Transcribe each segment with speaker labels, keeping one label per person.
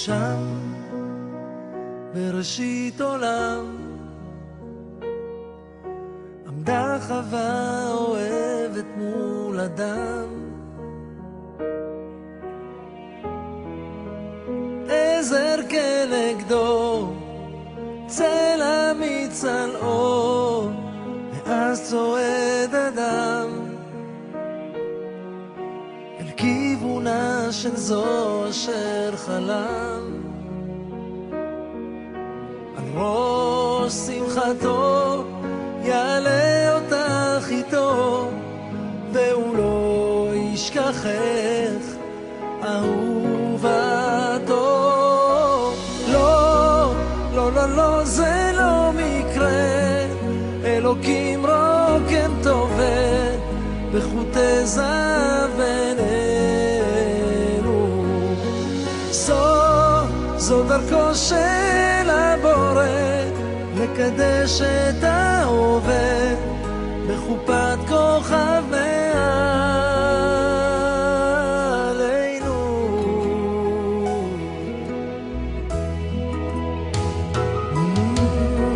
Speaker 1: שם בראשית עולם עמדה חווה אוהבת מול אדם, עזר כנגדו צל אמיץ על אור, ואז צועד אדם אל כיוונה של זו אשר חלם. על ראש שמחתו יעלה אותך איתו, והוא לא ישכחך אהובתו. לא, לא, לא, לא, זה לא מקרה, אלוקים רוקם טובל בחוטי זהב בינינו. זו דרכו של הבורא לקדש את ההווה בחופת כוכב מעלינו.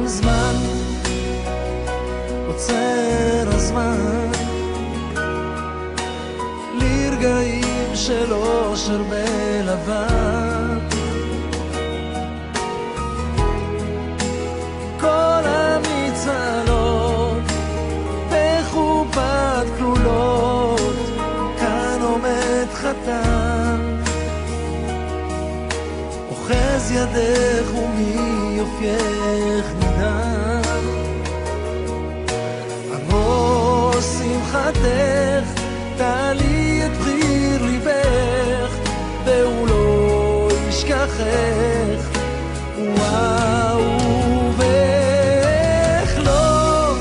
Speaker 1: זמן עוצר הזמן לרגעים של אושר בלבן, כל המצלות בחופת כלולות, כאן עומד חתן אוחז ידך ומיופייך נדם. על ראש שמחתך תעלי את בחיר ליבך, והוא לא ישכחך ואהובך. לא,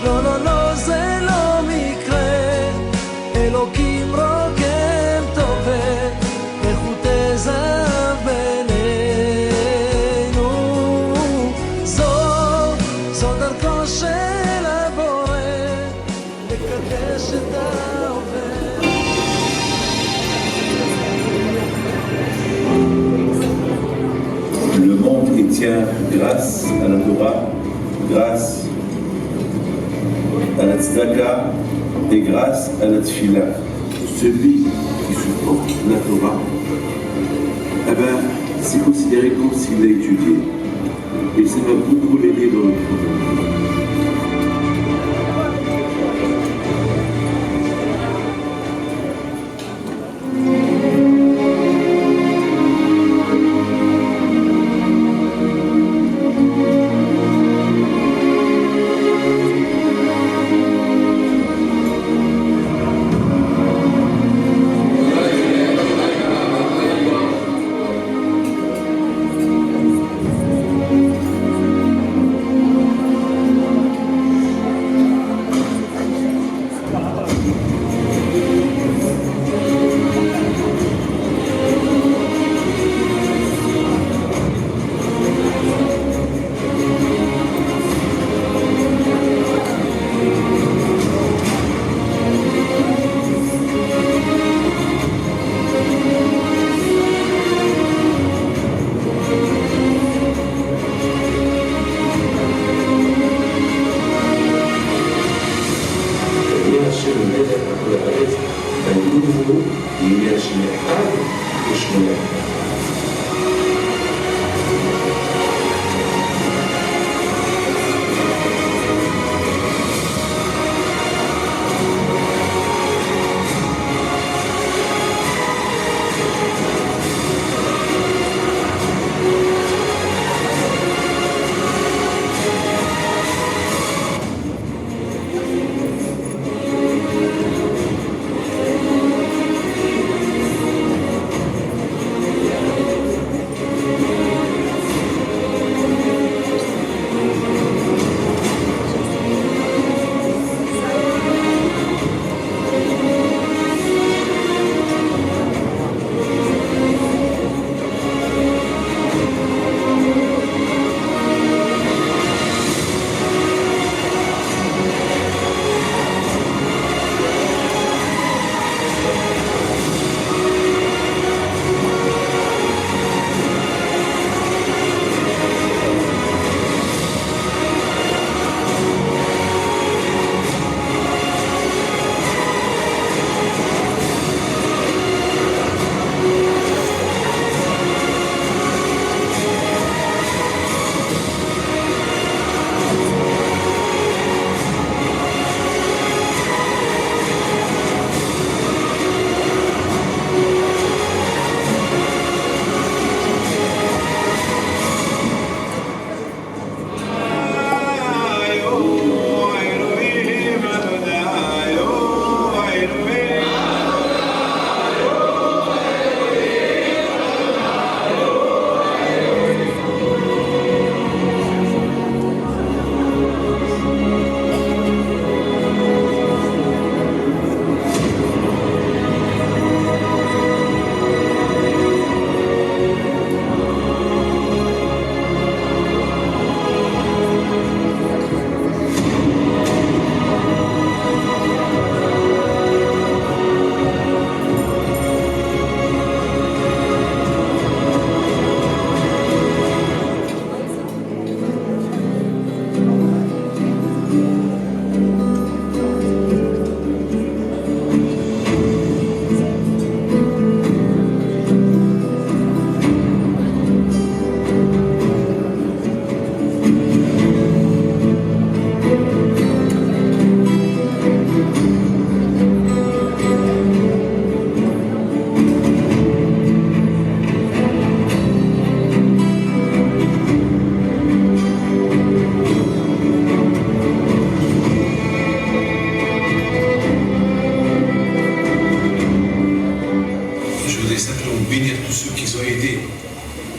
Speaker 1: לא, לא, לא, זה לא מקרה, אלוקים רוקם טובל בחוטי זהב בינינו. זו דרכו של הבורא לקדש את ההווה.
Speaker 2: Le monde y tient grâce à la Torah, grâce à la tzedaka et grâce à la tefila. Celui qui supporte la Torah, eh ben, c'est considéré comme s'il l'a étudié. Et ça va beaucoup l'aider dans le programme.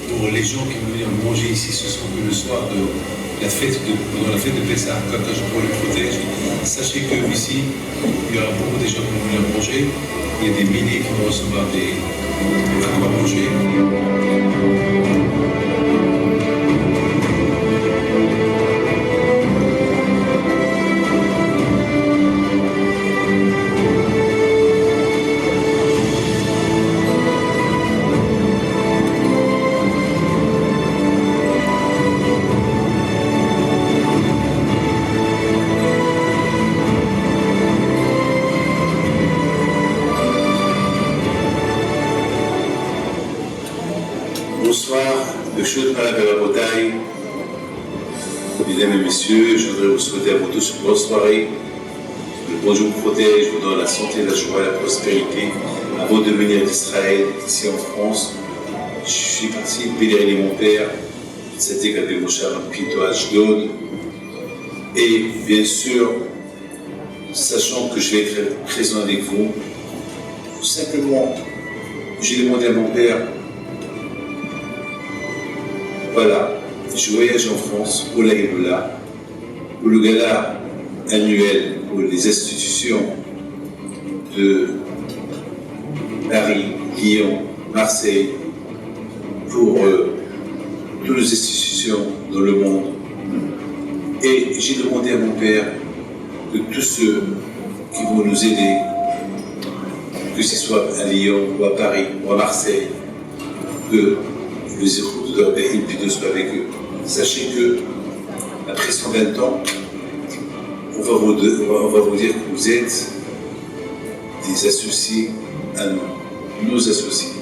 Speaker 3: pour les gens qui vont venir manger ici ce soir, le soir de la fête de Pessah, quand je le protège, sachez que ici, il y aura beaucoup de gens qui vont venir manger. Il y a des milliers qui vont recevoir à quoi manger.
Speaker 2: Bonsoir, Beshut Malaberabotai. Mesdames et messieurs, je voudrais vous souhaiter à vous tous une bonne soirée. Le bon Dieu vous protège, vous donne la santé, la joie, la prospérité. À vous de venir d'Israël, ici en France. Je suis parti pélérer mon père, c'était qu'avec mon cher Pito Ashdod. Et bien sûr, sachant que je vais être présent avec vous, simplement, j'ai demandé à mon père. Voilà, je voyage en France, au Laïloula, où le gala annuel pour les institutions de Paris, Lyon, Marseille, pour toutes les institutions dans le monde. Et j'ai demandé à mon père que tous ceux qui vont nous aider, que ce soit à Lyon ou à Paris ou à Marseille, que les écoutes de leur pays et soit avec eux. Sachez que, après 120 ans, on va vous dire que vous êtes des associés à nous, nos associés.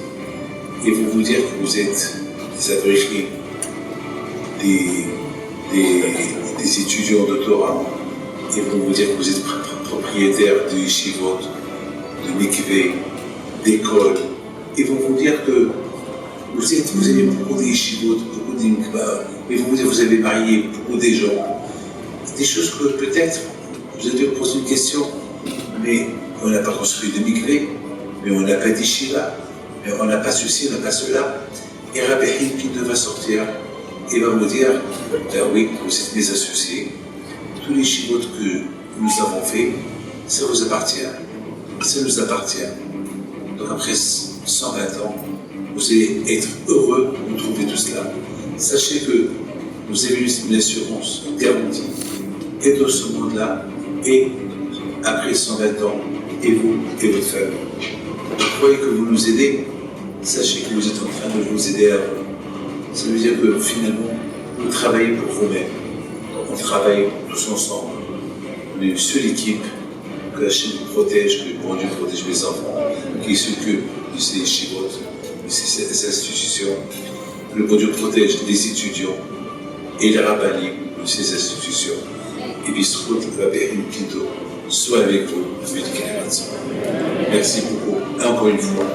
Speaker 2: Et vous dire que vous êtes des adrichés, des étudiants de Torah. Et vous dire que vous êtes propriétaires de yeshivot, de mikveh, d'écoles. Et vous dire que vous avez beaucoup de yeshivot, beaucoup de mikvah, mais vous avez marié beaucoup de gens. Des choses que peut-être vous avez posé une question, mais on n'a pas construit de mikveh, mais on n'a pas d'yeshiva, mais on n'a pas ceci, on n'a pas cela. Et Rabbi Hilpin va sortir et va vous dire, ben oui, vous êtes mes associés, tous les yeshivot que nous avons fait, ça vous appartient. Ça nous appartient. Donc après 120 ans, vous allez être heureux de trouver tout cela. Sachez que vous avez une assurance garantie, et dans ce monde-là, et après 120 ans, et vous et votre famille. Vous croyez que vous nous aidez, sachez que vous êtes en train de vous aider à vous. Ça veut dire que finalement, vous travaillez pour vous-même. On travaille tous ensemble. On est une seule équipe, que la Chine protège, que le bon Dieu protège les enfants, qui s'occupe de ces yeshivot, de ces institutions. Le bon Dieu protège les étudiants et les rabbinim de ces institutions. Et Bisrout va vers une Pito, soit avec vous, merci beaucoup, encore une fois.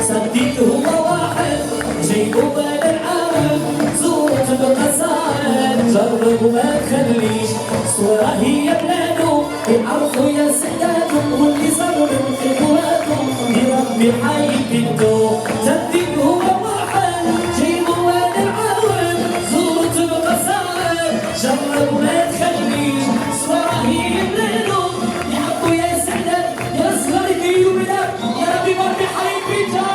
Speaker 1: صديق هو واحد جيبوا بال العالم زورت بالقصائد جربوا ما تخليش صورة هي بلادهم يعرفوا يا ساداتهم واللي صاروا من خطواتهم يربي حي بنتو صديق هو واحد جيبوا بال العالم زورت بالقصائد جربوا ما تخليش صورة هي بلادهم يعرفوا يا سادات يا صغاري وبلاد يا ربي مربي حي بنتو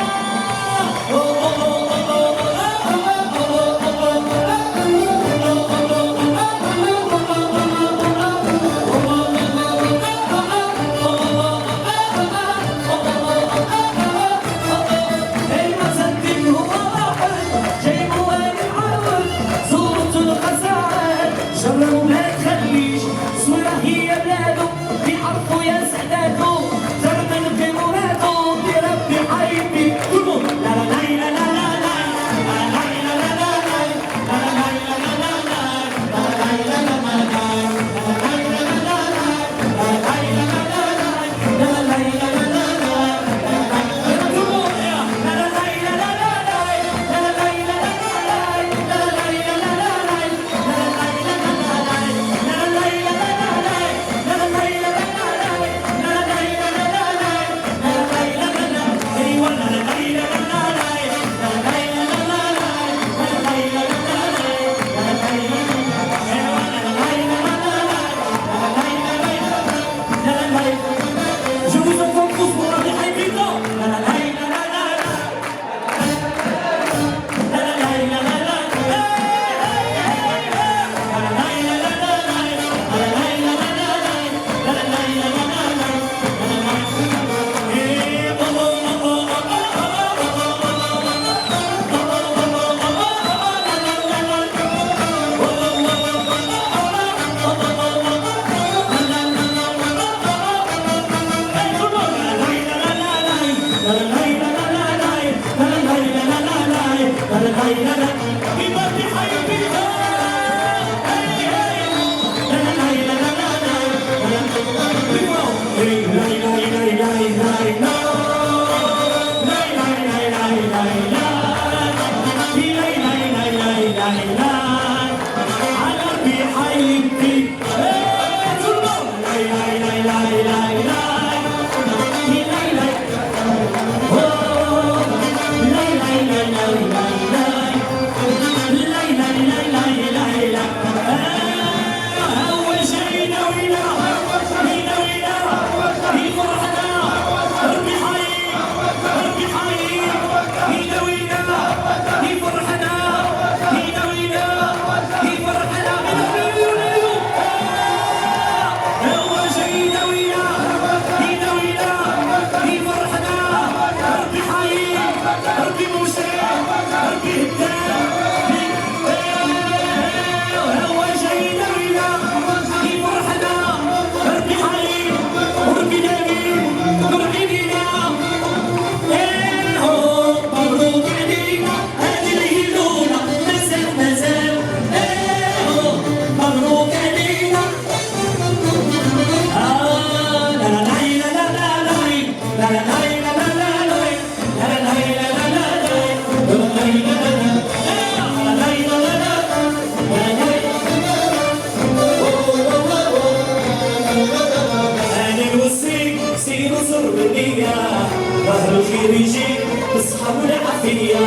Speaker 1: ظهر الخير يجي بالصحة والعافية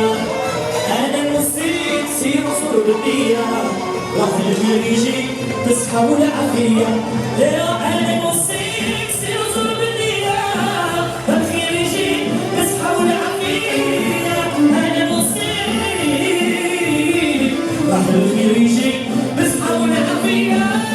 Speaker 1: أنا نوصيك سير وصور بالنية ظهر الخير يجي بالصحة والعافية لا أنا نوصيك سير وصور بالنية الخير يجي بالصحة والعافية أنا نوصيك ظهر الخير يجي بالصحة والعافية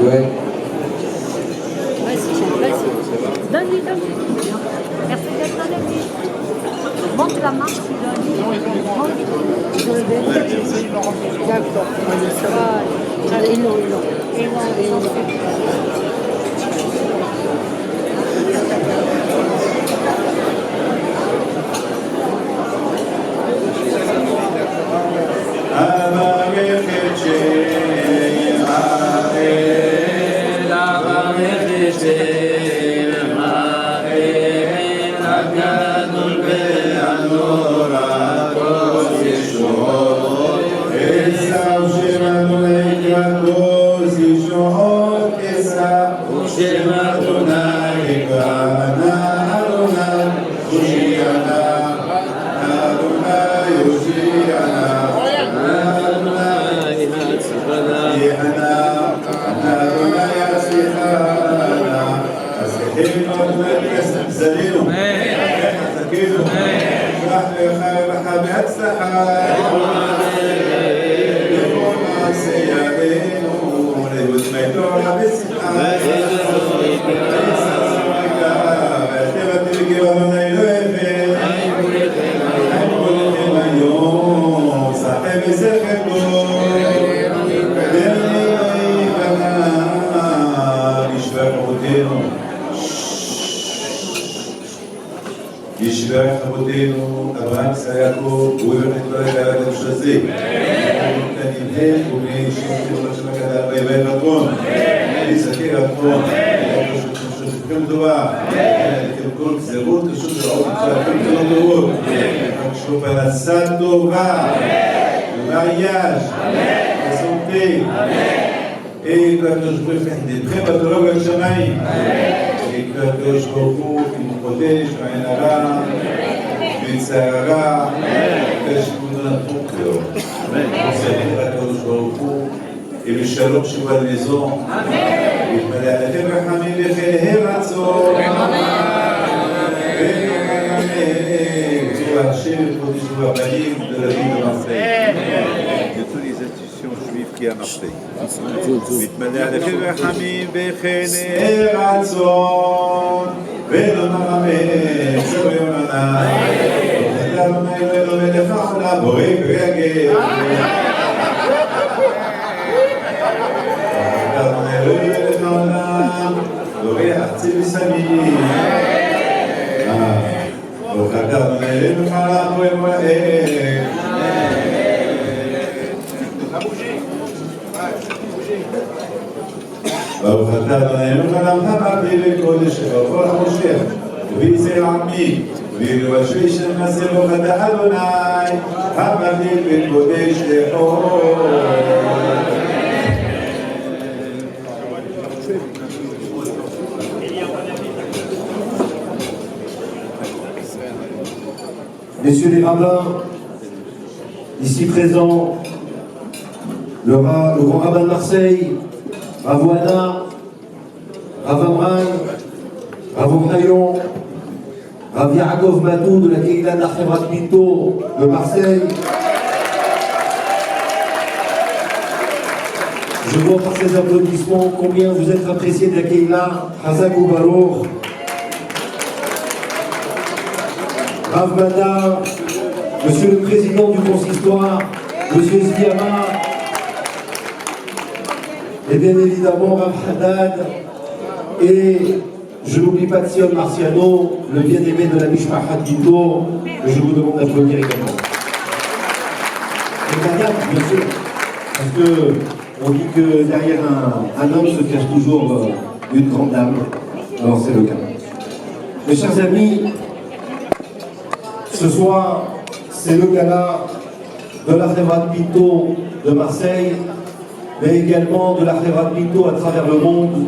Speaker 4: Ouais.
Speaker 5: Vas-y, vas-y. Donne-lui, donne-lui. Merci d'être avec lui. Monte la marche, tu donnes. Monte. D'accord. Allez, ils l'ont.
Speaker 2: ישבח אבותינו, אברהם, יצחק, יעקב, הוא הביא את כל הקהלת הזה. ונבהל ובני אישים של הקהלת ויביא רטרון. ויסקר רטרון. שותפכם טובה. כל גזירות, רשות לראות יצחקם טובות. שוב פרנסה טובה. ומריאז'. וסומתי. Et que je peux faire des très pathologues à Shamaï. Et que je recours, qui nous protège, Rainara, Mitzara, que je vous donne un ton cœur. Pour servir à que je recours, et le shalom chez vous à la maison. Et je me dis à la tête, Rahamim, les Chéléhem, Ratzor. Et je vais acheter le produit de la Balim de la ville de Marseille. De tous les institutions juives qui a Marseille. מתמלא עליכם רחמים וחני רצון ונאמר אמן צור יונה וחתם אלוהינו מלך העולם בורא ויגד וחתם אלוהינו מלך העולם בורא ארצי ושמים וחתם אלוהינו מלך העולם בורא מועד ברוך אתה אדוננו חלם חפרתי לקודש וכל המושך וביזר עמי ולבשוי של מסר ברוך אתה אדוני חפרתי לקודש לחול
Speaker 4: messieurs les rabbins, ici présents, le grand rabbin de Marseille, Rav Ouana, Rav Amran, Rav Omrayon, Rav Yaakov Matou de la Keïla de la Chevrat Pinto de Marseille. Je vois par ces applaudissements combien vous êtes appréciés de la Keïla, Hazak ou Barour, Rav Madar, monsieur le président du consistoire, monsieur Zviama, et bien évidemment Rav Haddad, et je n'oublie pas de Sion Marciano, le bien-aimé de la Mishpahat Pinto, que je vous demande d'applaudir également. Et Haddad, bien sûr, parce que on dit que derrière un homme se cache toujours une grande dame. Alors c'est le cas. Mes chers amis, ce soir, c'est le gala de la Chevrat Pinto de Marseille, mais également de la Chevrat Pinto à travers le monde.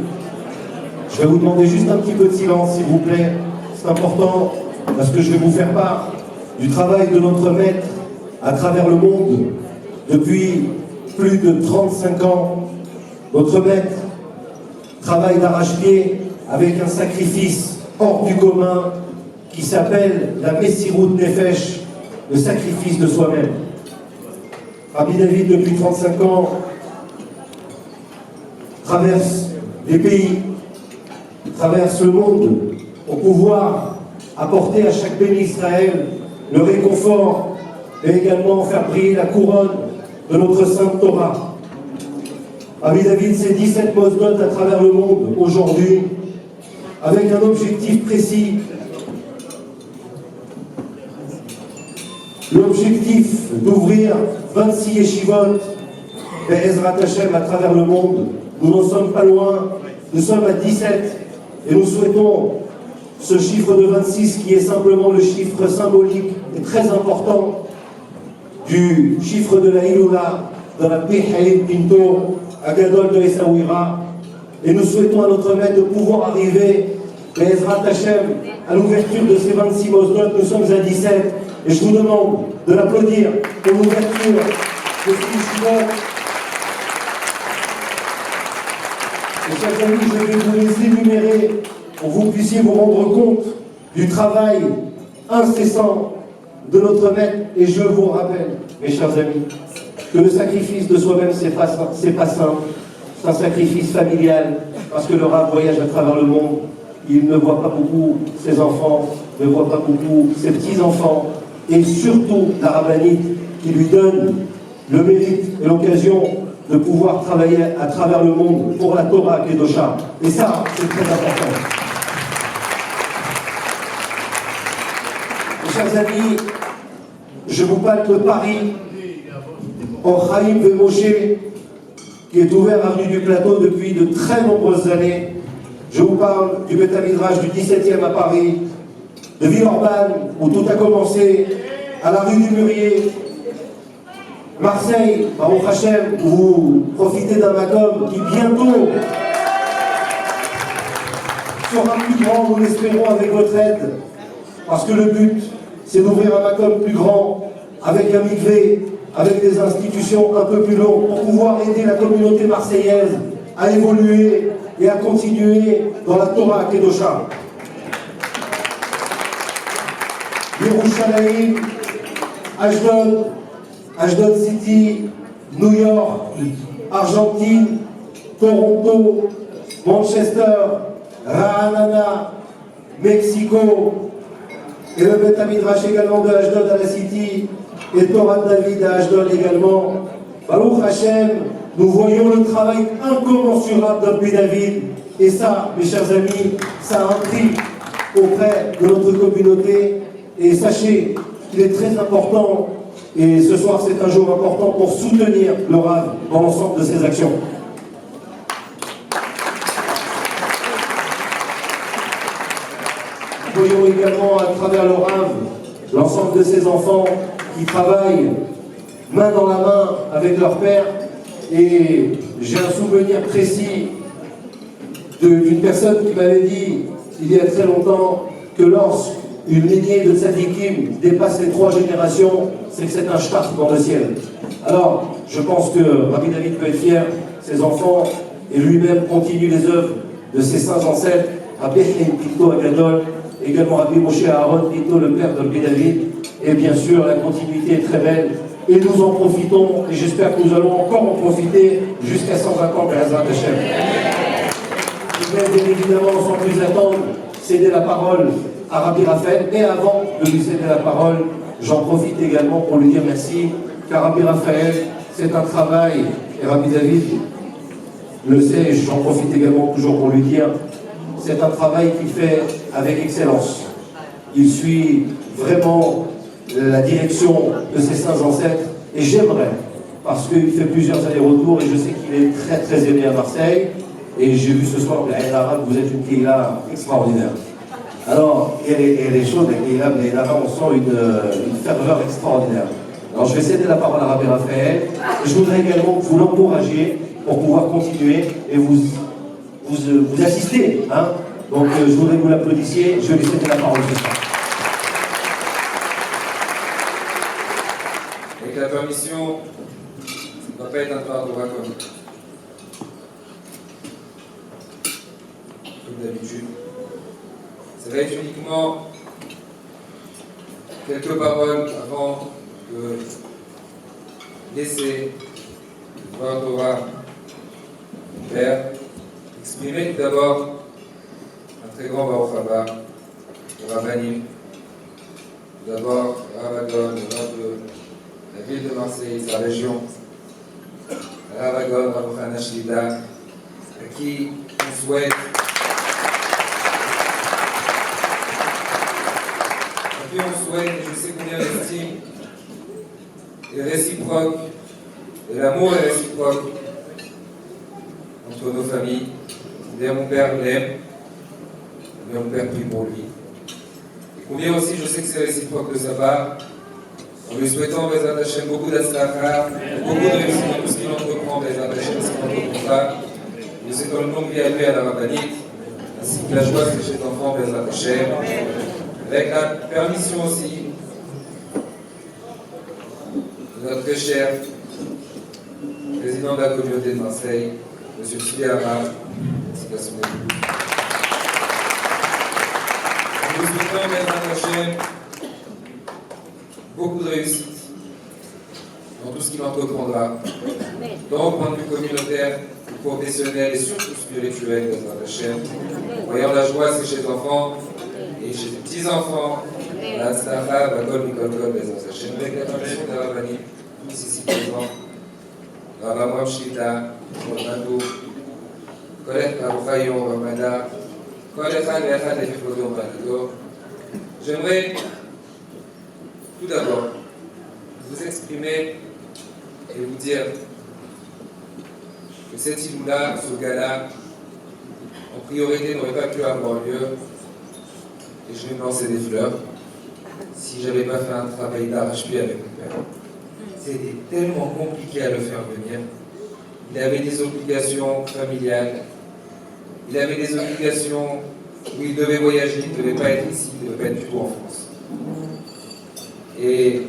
Speaker 4: Je vais vous demander juste un petit peu de silence, s'il vous plaît. C'est important, parce que je vais vous faire part du travail de notre maître à travers le monde depuis plus de 35 ans. Notre maître travaille d'arrache-pied avec un sacrifice hors du commun qui s'appelle la Messirut Nefesh, le sacrifice de soi-même. Rabbi David, depuis 35 ans, traverse les pays, traverse le monde pour pouvoir apporter à chaque béni Israël le réconfort et également faire briller la couronne de notre Sainte Torah. Rabbi David, c'est 17 mosdot à travers le monde aujourd'hui, avec un objectif précis. L'objectif d'ouvrir 26 yeshivot et Ezrat Hashem à travers le monde. Nous n'en sommes pas loin, nous sommes à 17 et nous souhaitons ce chiffre de 26 qui est simplement le chiffre symbolique et très important du chiffre de la Iloula dans la Pihaïd Pinto à Gadol de Essaouira. Et nous souhaitons à notre maître de pouvoir arriver, Ezrat Hashem, à l'ouverture de ces 26 mosdot. Nous sommes à 17 et je vous demande de l'applaudir pour l'ouverture de ces yeshivot. Et chers amis, je vais vous les énumérer pour que vous puissiez vous rendre compte du travail incessant de notre maître. Et je vous rappelle, mes chers amis, que le sacrifice de soi-même, c'est pas simple, c'est un sacrifice familial, parce que le Rav voyage à travers le monde, il ne voit pas beaucoup ses enfants, ne voit pas beaucoup ses petits-enfants, et surtout la rabbinite qui lui donne le mérite et l'occasion de pouvoir travailler à travers le monde pour la Torah Kedosha. Et ça, c'est très important. Mes chers amis, je vous parle de Paris, en Chaim Vemoshe, qui est ouvert avenue du Plateau depuis de très nombreuses années. Je vous parle du Beth Midrash du 17e à Paris, de Villeurbanne, où tout a commencé, à la rue du Mûrier, Marseille, Baruch Hashem, où vous profitez d'un Macom qui bientôt sera plus grand, nous l'espérons, avec votre aide, parce que le but, c'est d'ouvrir un Macom plus grand, avec un mikvé, avec des institutions un peu plus longues, pour pouvoir aider la communauté marseillaise à évoluer et à continuer dans la Torah Kedosha. Yerushalayim, Ashdod City, New York, Argentine, Toronto, Manchester, Rahanana, Mexico, et le Beth Midrash également de Ashdod à la City, et Torah de David à Ashdod également. Baruch Hashem, nous voyons le travail incommensurable d'Abbi David, et ça, mes chers amis, ça a un prix auprès de notre communauté, et sachez qu'il est très important, et ce soir c'est un jour important pour soutenir le Rav dans l'ensemble de ses actions. Nous voyons également à travers le Rav l'ensemble de ses enfants qui travaillent main dans la main avec leur père, et j'ai un souvenir précis d'une personne qui m'avait dit il y a très longtemps que lorsque une lignée de tzadikim dépasse les 3 générations, c'est que c'est un shtaf dans le ciel. Alors, je pense que Rabbi David peut être fier, ses enfants et lui-même continuent les œuvres de ses saints ancêtres, Rabbi Chaim Pinto Agadol, également Rabbi Moshe Aaron Pinto, le père de Rabbi David, et bien sûr, la continuité est très belle. Et nous en profitons, et j'espère que nous allons encore en profiter jusqu'à 120 ans, Be'ezrat Hashem. Je vais bien évidemment, sans plus attendre, céder la parole à Rabbi Raphaël. Mais avant de lui céder la parole, j'en profite également pour lui dire merci, car Rabbi Raphaël, c'est un travail, et Rabbi David le sait, et j'en profite également toujours pour lui dire, c'est un travail qu'il fait avec excellence. Il suit vraiment la direction de ses saints ancêtres, et j'aimerais, parce qu'il fait plusieurs allers-retours, et je sais qu'il est très très aimé à Marseille, et j'ai vu ce soir, vous êtes une Keïla extraordinaire. Alors, elle est chaude, la Keïla, mais là on sent une ferveur extraordinaire. Alors je vais céder la parole à Rabbi Raphaël, et je voudrais également que vous l'encouragiez pour pouvoir continuer, et vous assister. Hein. Donc je voudrais que vous l'applaudissiez, je vais lui céder la parole ce soir.
Speaker 6: Avec la permission, ça ne va pas être un tour de voix comme d'habitude. Ça va être uniquement quelques paroles avant de laisser le voir de voix Père exprimer tout d'abord un très grand Baruch Haba, le Rabbanim, tout d'abord Ravagon, le roi de la ville de Marseille, sa région, Ravagon, Rav Chana Shlita, à qui on souhaite et je sais combien l'estime est réciproque, et l'amour est réciproque entre nos familles. Combien mon père l'aime, combien mon père prie pour lui. Et combien aussi je sais que c'est réciproque de sa part, en lui souhaitant Bezrat Hashem beaucoup d'asracha, beaucoup de réussite dans tout ce qu'il entreprend, Bezrat Hashem, ce qu'il entreprendra. Je sais dans le nom qui a lui à la rabbinite, ainsi que la joie que chez l'enfant Bezrat Hashem. Avec la permission aussi de notre très cher président de la communauté de Marseille, M. Sidi Amar, ainsi qu'à son épouse. Nous souhaitons Bezrat Hashem beaucoup de réussite dans tout ce qu'il entreprendra, tant au point de vue communautaire, professionnel et surtout spirituel, Bezrat Hashem, voyant la joie chez ses enfants et chez les petits-enfants, la tzlacha, Bakol, Mikol, Kol, Bezrat Hashem, avec la permission de la Rabbanit, tous ici présents, Rav Amram Shlita, Rav Natou, Kolech Baruch Hayom, Rav Mada, Kol Echad Ve'echad Lefichodo Malido. J'aimerais tout d'abord vous exprimer et vous dire que cette iloula, ce gala, en priorité n'aurait pas pu avoir lieu, et je vais me lancer des fleurs, si je n'avais pas fait un travail d'arrache-pied avec mon père. C'était tellement compliqué à le faire venir. Il avait des obligations familiales, il avait des obligations où il devait voyager, il ne devait pas être ici, il ne devait pas être du tout en France. Et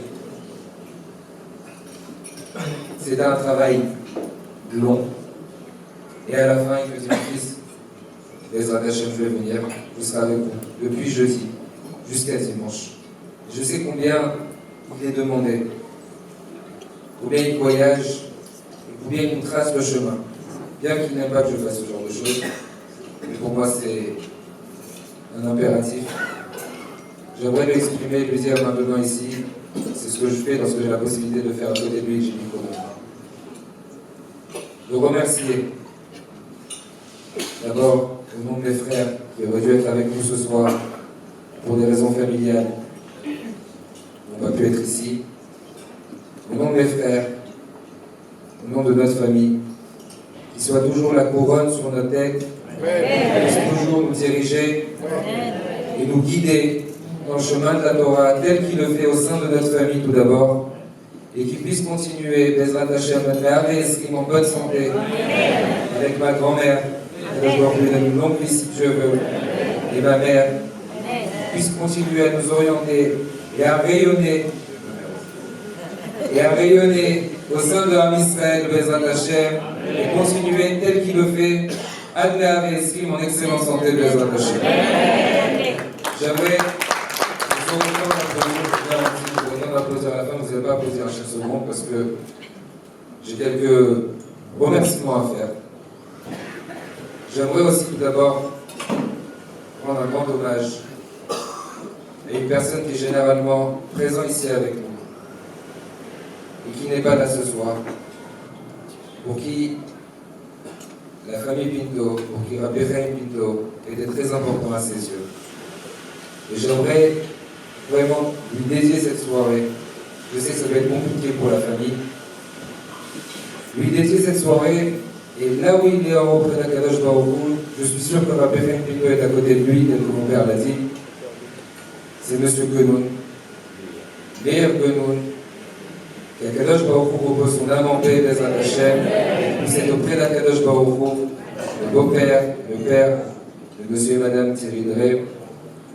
Speaker 6: c'était un travail long. Et à la fin, il me dit, mon fils, Bezrat Hashem, je vais venir, je serai avec vous, depuis jeudi jusqu'à dimanche. Je sais combien il est demandé, combien il voyage, et combien il nous trace le chemin. Bien qu'il n'aime pas que je fasse ce genre de choses, mais pour moi c'est un impératif. J'aimerais lui exprimer, lui dire maintenant ici, c'est ce que je fais lorsque j'ai la possibilité de faire à côté de lui et que j'ai du courage. Le remercier, d'abord au nom de mes frères qui auraient dû être avec nous ce soir pour des raisons familiales. On n'a pas pu être ici. Au nom de mes frères, au nom de notre famille, qu'il soit toujours la couronne sur notre tête, qu'il puisse toujours nous diriger et nous guider dans le chemin de la Torah tel qu'il le fait au sein de notre famille tout d'abord, et qu'il puisse continuer, Bezrat Hashem, notre mère en bonne santé, avec ma grand-mère, que je leur donne une longue vie si Dieu veut, et ma mère, puisse continuer à nous orienter et à rayonner au sein de Am Israël, Bezrat Hashem, et continuer tel qu'il le fait, Adna Eskim en excellente santé, Bezrat Hashem. J'aimerais, vous aurez le temps d'applaudir à la fin, vous n'allez pas applaudir à chaque seconde parce que j'ai quelques remerciements à faire. J'aimerais aussi tout d'abord rendre un grand hommage à une personne qui est généralement présente ici avec nous et qui n'est pas là ce soir, pour qui la famille Pinto, pour qui Rabbi Chaim Pinto était très important à ses yeux. Et j'aimerais vraiment lui dédier cette soirée. Je sais que ça va être compliqué pour la famille. Lui dédier cette soirée, et là où il est en haut près d'Akadosh Baruch Hu, je suis sûr que Rabbi Chaim Pinto est à côté de lui, tel que mon père l'a dit. C'est M. Genoun, Meir Genoun, qu'Akadosh Baruch Hu repose son âme en paix, Bezrat Hashem, c'est auprès d'Akadosh Baruch Hu, le beau-père, le père de M. et Mme Thierry Drey,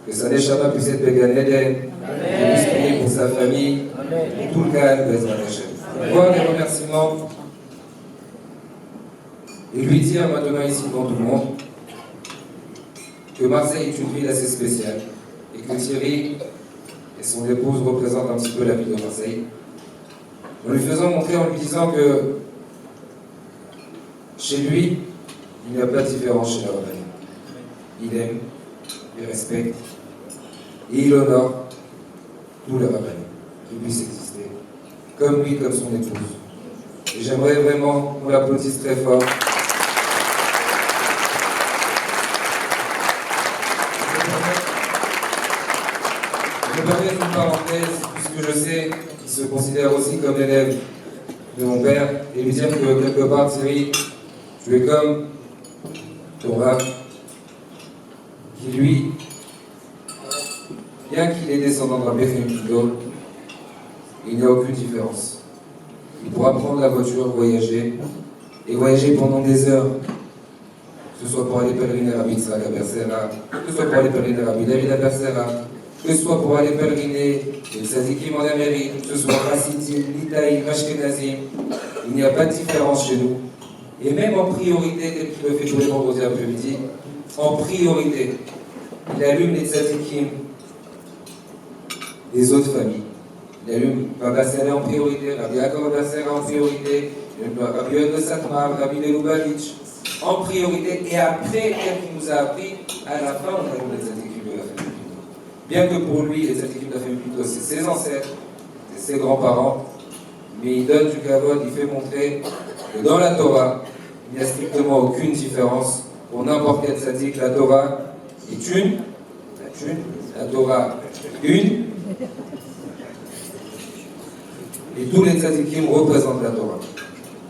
Speaker 6: que sa neshama puisse être Began Eden, qu'il puisse prier pour sa famille, pour tout le calme, Bezrat Hashem. Voir les remerciements et lui dire maintenant ici devant tout le monde que Marseille est une ville assez spéciale et que Thierry et son épouse représentent un petit peu la ville de Marseille. En lui faisant montrer, en lui disant que chez lui, il n'y a pas de différence chez la Rabbani. Il aime, il respecte et il honore tous les Rabbani qui puissent exister, comme lui, comme son épouse. Et j'aimerais vraiment qu'on l'applaudisse très fort. Je me permets une parenthèse, puisque je sais qu'il se considère aussi comme élève de mon père, et lui dire que quelque part, Thierry, tu es comme ton rab, qui lui, bien qu'il est descendant de Rabbi Chaim Pinto, il n'y a aucune différence. Il pourra prendre la voiture, voyager, et voyager pendant des heures, que ce soit pour aller pèleriner à Rabbi Yitzhak à Bersera, que ce soit pour aller pèleriner à Rabbi David à Bersera, que ce soit pour aller pèleriner les tzadikim en Amérique, que ce soit Hassidim, Litaïm, Ashkenazim, il n'y a pas de différence chez nous. Et même en priorité, tel qu'il le fait tous les vendredis après-midi, en priorité, il allume les tzadikim des autres familles. Il allume Baba Sera en priorité, Rabbi Yaakov Bersera en priorité, Rabbi Yod de Satmar, Rabbi de Lubavitch en priorité, et après, tel qu'il nous a appris, à la fin, on allume les tzadikim de la famille. Bien que pour lui, les tzadikim de la famille Pinto, c'est ses ancêtres, c'est ses grands-parents, mais il donne du kavod, il fait montrer que dans la Torah, il n'y a strictement aucune différence pour n'importe quel tzadik. La Torah est une, la Torah une, et tous les tzadikim représentent la Torah.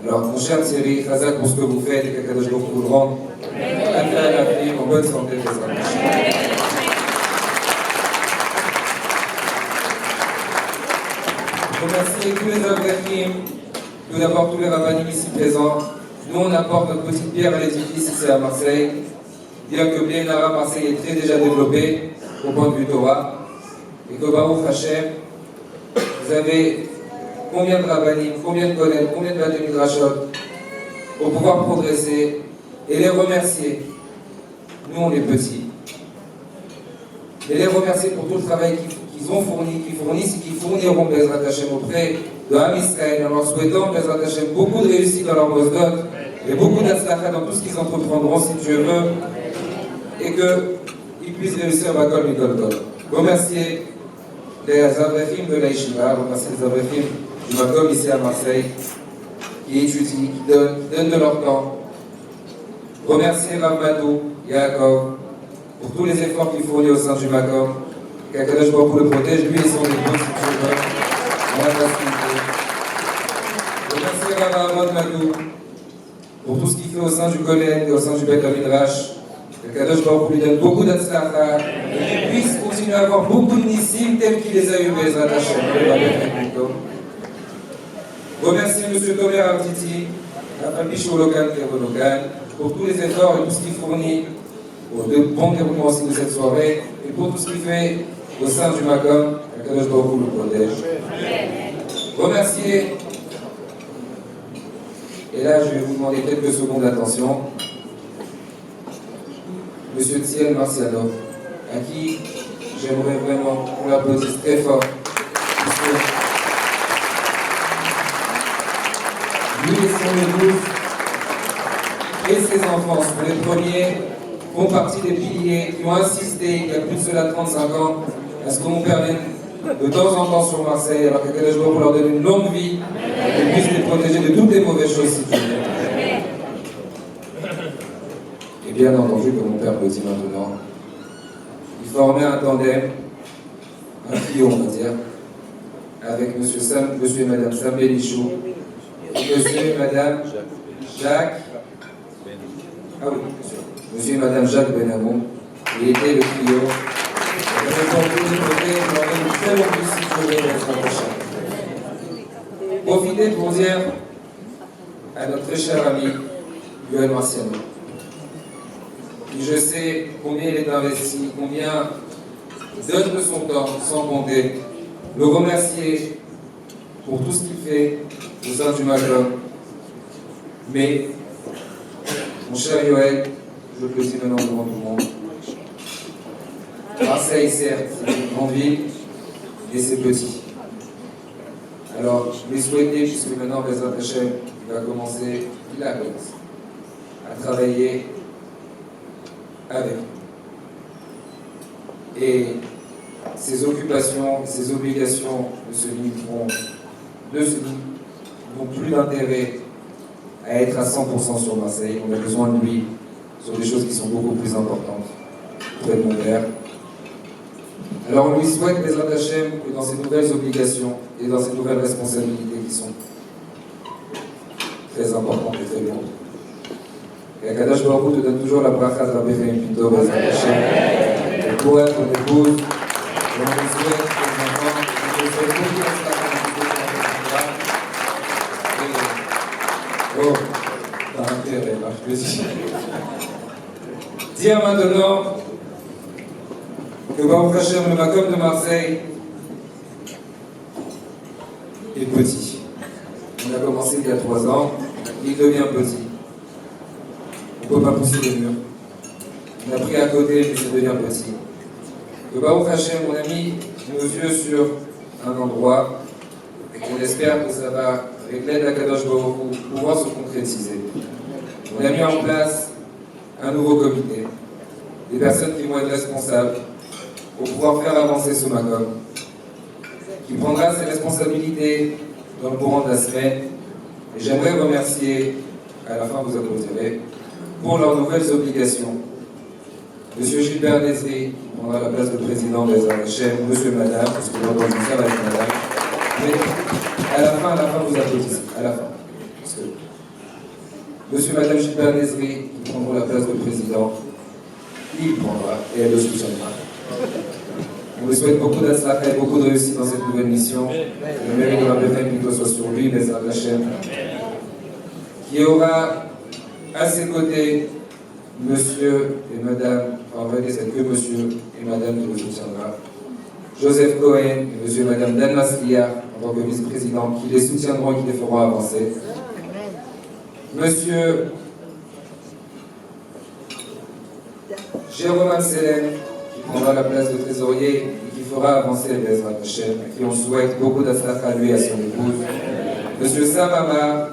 Speaker 6: Alors, mon cher Thierry, Chazak pour ce que vous faites, et qu'Akadosh Baruch Hu vous le rende, en bonne santé, Je remercie tous les Avrahim, tout d'abord tous les rabbinim ici présents. Nous, on apporte notre petite pierre à l'édifice ici à Marseille, bien que Blénara Marseille est très déjà développé au point de vue Torah, et que Baruch Hashem, vous avez combien de rabbinim, combien de collègues, combien de Bate Midrashot pour pouvoir progresser et les remercier. Nous, on est petits. Et les remercier pour tout le travail qu'ils ont fourni, qu'ils fournissent et qu'ils fourniront Bezrat Hashem auprès de Am Israël, en leur souhaitant Bezrat Hashem beaucoup de réussite dans leur mosdot et beaucoup d'atzlacha dans tout ce qu'ils entreprendront, si Dieu veut, et qu'ils puissent réussir à Bakol Mikol Kol. Remercier les Avrahim de la Yeshiva, remercier les Avrahim du Makom ici à Marseille, qui étudient, qui donnent de leur temps. Remercier Rav Madou, Yaakov, pour tous les efforts qu'il fournit au sein du Makom, qu'Akadosh Baruch Hu le protège, lui et son épouse, si Dieu veut, dans la facilité. Remercier Rav Ahmad Madou, pour tout ce qu'il fait au sein du Kolen et au sein du Beth Midrash, qu'Akadosh Baruch Hu lui donne beaucoup d'Atzlacha, et qu'il puisse continuer à avoir beaucoup de Nissim tels qu'il les a eu Bezrat Hashem. Remercier M. Tomer Abditi, la famille Sholokan Kevonokan, pour tous les efforts et tout ce qu'il fournit au bon déroulement aussi de cette soirée et pour tout ce qu'il fait au sein du MACOM, qu'Akadosh Baruch Hu le protège. Remercier, et là je vais vous demander quelques secondes d'attention, Monsieur Thiel Marciano, à qui j'aimerais vraiment qu'on l'applaudisse très fort. Lui et son épouse et ses enfants sont les premiers, font partie des piliers qui ont insisté il y a plus de cela 35 ans à ce qu'on permette de temps en temps sur Marseille, alors qu'Akadosh Baruch Hu leur donne une longue vie et puisse les protéger de toutes les mauvaises choses si tu veux. Et bien entendu, comme mon père le dit maintenant, il formait un tandem, un trio on va dire, avec monsieur et madame Sam Bélichou, monsieur et madame Jacques, ah oui, monsieur et madame Jacques Benamou, il était le trio. Profitez pour dire à notre très cher ami Yoel Marciano, qui je sais combien il est investi, combien donne de son temps, sans compter, le remercier pour tout ce qu'il fait au sein du MACOM. Mais, mon cher Yoel, je te le dis maintenant devant tout le monde, Marseille, certes, c'est une grande ville, et c'est petit. Alors, je vais souhaiter, puisque maintenant, Bezrat Hashem, il a commencé à travailler avec. Et ses occupations, ses obligations n'ont plus d'intérêt à être à 100% sur Marseille. On a besoin de lui sur des choses qui sont beaucoup plus importantes auprès de mon père. Alors on lui souhaite, Bezrat Hashem, que dans ses nouvelles obligations et dans ses nouvelles responsabilités qui sont très importantes et très lourdes, et Akadosh Baruch Hu te donne toujours la bracha de Rabbi Chaim Pinto, Bezrat Hashem, et pour être ton épouse, et on lui souhaite tes enfants, on lui souhaite beaucoup de oh, t'as intérêt, là, je te dis. Dire maintenant que Baruch Hashem, le MACOM de Marseille est petit. On a commencé il y a 3 ans, il devient petit. On ne peut pas pousser les murs. On a pris à côté, mais ça devient petit. Que Baruch Hashem, on a mis nos yeux sur un endroit et qu'on espère que ça va, avec l'aide d'Akadosh Baruch Hu, pouvoir se concrétiser. On a mis en place un nouveau comité, des personnes qui vont être responsables pour pouvoir faire avancer ce MACOM, qui prendra ses responsabilités dans le courant de la semaine. Et j'aimerais remercier, à la fin vous applaudirez, pour leurs nouvelles obligations, Monsieur Gilbert Nezri, qui prendra la place de président de Bezrat Hashem, Monsieur et Madame, parce que j'ai entendu ça avec Madame. Mais à la fin vous applaudissez, à la fin. Parce que Monsieur et Madame Gilbert Nezri, qui prendront la place de président, il prendra et elle le soutiendra. On lui souhaite beaucoup d'athlètes et beaucoup de réussite dans cette nouvelle mission. Le mérite de Rabbi Chaim Pinto soit sur lui, Bezrat Hashem, qui aura à ses côtés Monsieur et Madame, en vrai c'est que Monsieur et Madame qui le soutiendra, Joseph Cohen et Monsieur et Madame Dan Masliar en tant que vice-président qui les soutiendront et qui les feront avancer. Monsieur Jérôme Amselen qui prendra la place de trésorier et qui fera avancer Bezrat Hashem, à qui on souhaite beaucoup d'affaires à lui et à son épouse. Monsieur Sam Amar,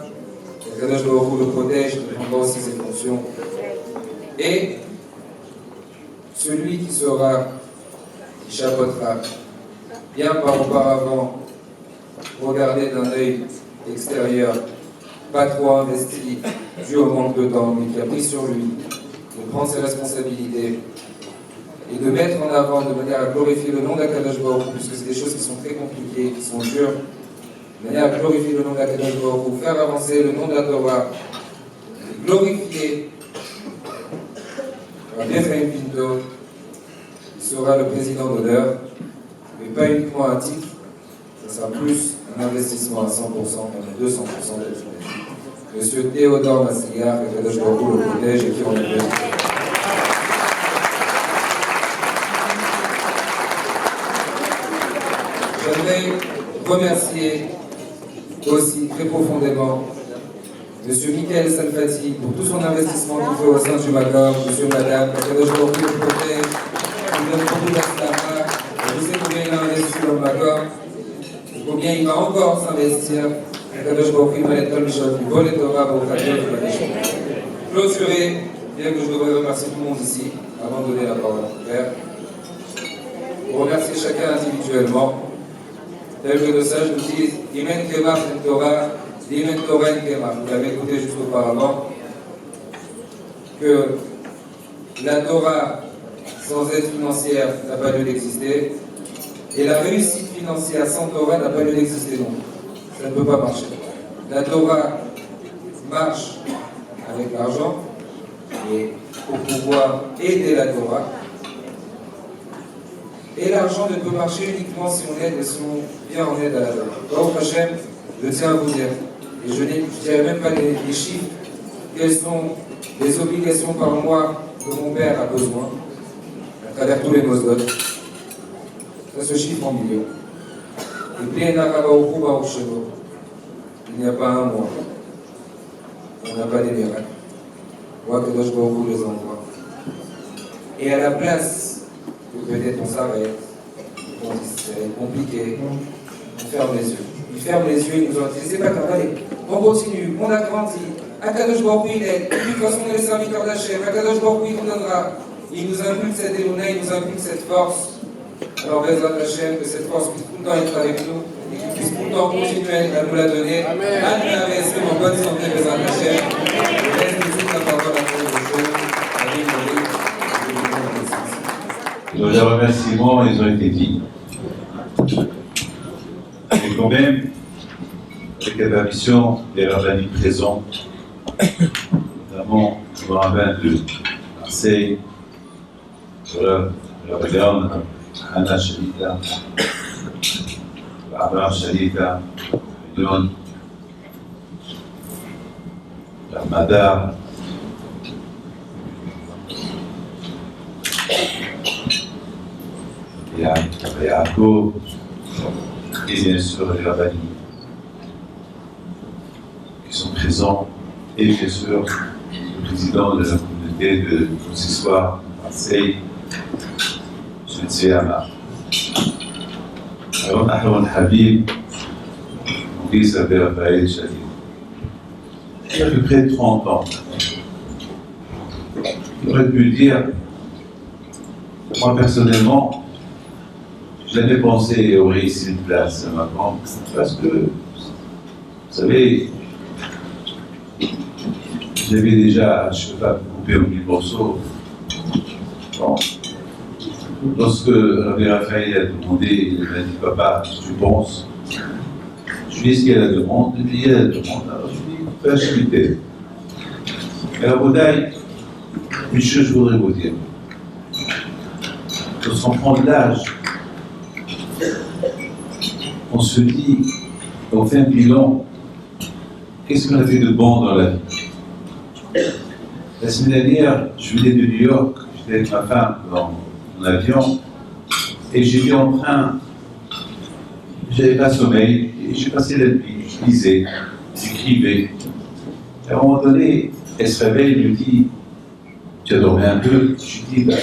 Speaker 6: que Kadosh Baruch Hu le protège, qui prendra aussi ses fonctions. Et celui qui chapeautera, bien par auparavant, regarder d'un œil extérieur, pas trop investi, dû au manque de temps, mais qui a pris sur lui de prendre ses responsabilités et de mettre en avant de manière à glorifier le nom d'Akadosh Baruch Hu, puisque c'est des choses qui sont très compliquées, qui sont dures, de manière à glorifier le nom d'Akadosh Baruch Hu, faire avancer le nom de la Torah, glorifier Rabbi Chaim Pinto, il sera le président d'honneur, mais pas uniquement à titre, ça sera plus un investissement à 100%, même 200% de Monsieur Théodore Masliar, que Kadosh Baruch Hu le protège et qui en est. J'aimerais remercier aussi très profondément M. Michael Salfati pour tout son investissement qu'il fait au sein du Macor, M. Madame, Kadosh Baruch Hu le protège, il donne beaucoup d'aslamah, je sais combien il a investi dans le Macor, combien il va encore s'investir. Kadosh Baruch Hu va être comme Michel, il vole et Torah pour Kadosh Baruch Hu. Clôturer, bien que je devrais remercier tout le monde ici, avant de donner la parole à mon père. Remercier chacun individuellement. Tel que le sage nous dit, Imen Kemach en Torah, Imen Torah en Kemach. Vous l'avez écouté juste auparavant, que la Torah, sans aide financière, n'a pas lieu d'exister, et la réussite financière sans Torah n'a pas lieu d'exister non. Ça ne peut pas marcher. La Torah marche avec l'argent, et pour pouvoir aider la Torah. Et l'argent ne peut marcher uniquement si on aide et si on vient en aide à la Torah. Baruch Hashem, je tiens à vous dire, et je ne dirai même pas les chiffres, quelles sont les obligations par mois que mon père a besoin, à travers tous les mosdot. Ça se chiffre en millions. Et il n'y a pas un mois. On n'a pas des miracles. Moi, que Kadosh Baruch Hu les envoie. Et à la place que peut-être on s'arrête, on dit c'est compliqué, on ferme les yeux. Il ferme les yeux, il nous ont dit c'est pas grave, allez, on continue, on a grandi. Akadosh Baruch Hu il aide. De toute façon, on est les serviteurs d'Hachem. Akadosh Baruch Hu il nous donnera. Il nous inculque cette émouna, il nous inculque cette force. Alors, Bezrat Hachem, que cette force puisse tout le temps être avec nous et qu'il puisse tout le temps continuer à nous la donner. Amen. Amen. En bonne santé, Bezrat Hachem. Laisse tout de suite la parole à tous les jours.
Speaker 7: Les remerciements, ils ont été dits. Et quand même, avec la permission des rabbins présents, notamment le rabbin de Marseille, le rabbin Anna Shalita, Abraham Shalita, Yon, la Madar, Yaakov, et bien sûr les rabbins qui sont présents, et bien sûr le président de la communauté de consistoire Marseille, M. Tseyama. Alors, Ahron Habib, mon fils s'appelle Raphaël Chalit. Il y a à peu près 30 ans. Il aurait pu dire, moi personnellement, j'avais pensé ouvrir ici une place à ma banque, parce que, vous savez, j'avais déjà, je ne peux pas couper au mille morceaux. Bon. Lorsque Rabbi Raphaël a demandé, il m'a dit, papa, qu'est-ce que tu penses? Je lui ai dit, ce qu'il y a la demande? Il dit, il y a la demande. Alors je lui ai dit, fais acheter. Et à Baudaï, une chose je voudrais vous dire. Lorsqu'on prend de l'âge, on se dit, on fait un bilan, qu'est-ce qu'on a fait de bon dans la vie? La semaine dernière, je venais de New York, j'étais avec ma femme dans mon avion, et j'étais en train, j'avais pas sommeil, et j'ai passé la nuit, je lisais, j'écrivais. À un moment donné, elle se réveille, elle me dit, tu as dormi un peu? Je lui dis,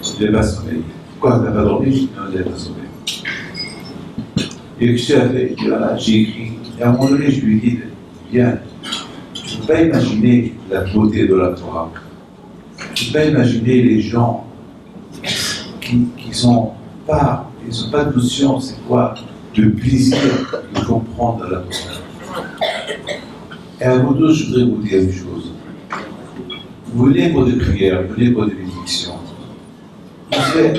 Speaker 7: je n'avais pas sommeil. Pourquoi tu n'as pas dormi? Je dis, non, je n'avais pas sommeil. Et que j'ai écrit, et à un moment donné, je lui ai dit, bien, je ne peux pas imaginer la beauté de la Torah. Je ne peux pas imaginer les gens qui n'ont pas de notion, c'est quoi le plaisir de comprendre la Torah. Et à vous tous, je voudrais vous dire une chose. Vous venez pour des prières, vous venez pour des bénédictions. Vous faites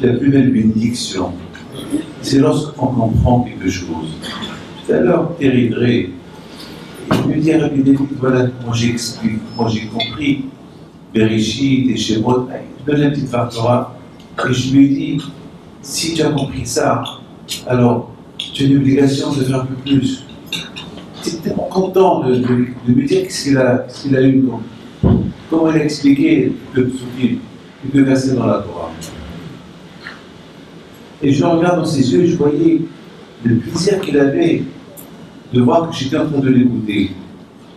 Speaker 7: la plus belle bénédiction, c'est lorsqu'on comprend quelque chose. Tout à l'heure, Terry Dre, il me dit, voilà comment j'explique, comment j'ai compris Bereshit et Shemot, il me donne la petite Torah, et je lui ai dit, si tu as compris ça, alors tu as l'obligation de faire un peu plus. J'étais tellement content de me dire ce qu'il a eu, comment il a expliqué le psukim, le verset dans la Torah. Et je le regarde dans ses yeux et je voyais le plaisir qu'il avait de voir que j'étais en train de l'écouter.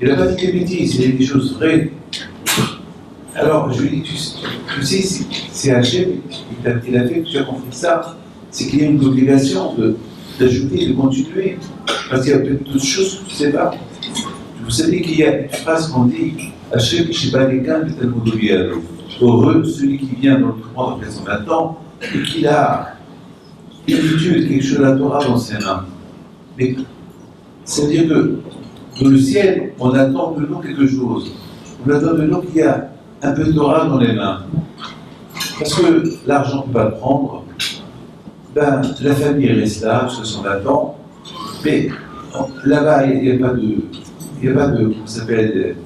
Speaker 7: Il n'a pas dit des bêtises, il a dit des choses vraies. Alors je lui ai dit, tu sais, c'est Hachem qui a fait que tu as compris ça, c'est qu'il y a une obligation d'ajouter, de continuer. Parce qu'il y a peut-être d'autres choses que tu ne sais pas. Vous savez qu'il y a une phrase qu'on dit, Hachem, je ne sais pas les cas, mais tellement d'oublier. Heureux celui qui vient dans le monde après 120 ans et qu'il a l'habitude, quelque chose de la Torah dans ses mains. Mais c'est-à-dire que dans le ciel, on attend de nous quelque chose. On attend de nous qu'il y a un peu de Torah dans les mains. Parce que l'argent ne peut pas le prendre. Ben, la famille reste là, parce que son attend. Mais là-bas, il n'y a pas de, comment ça s'appelle,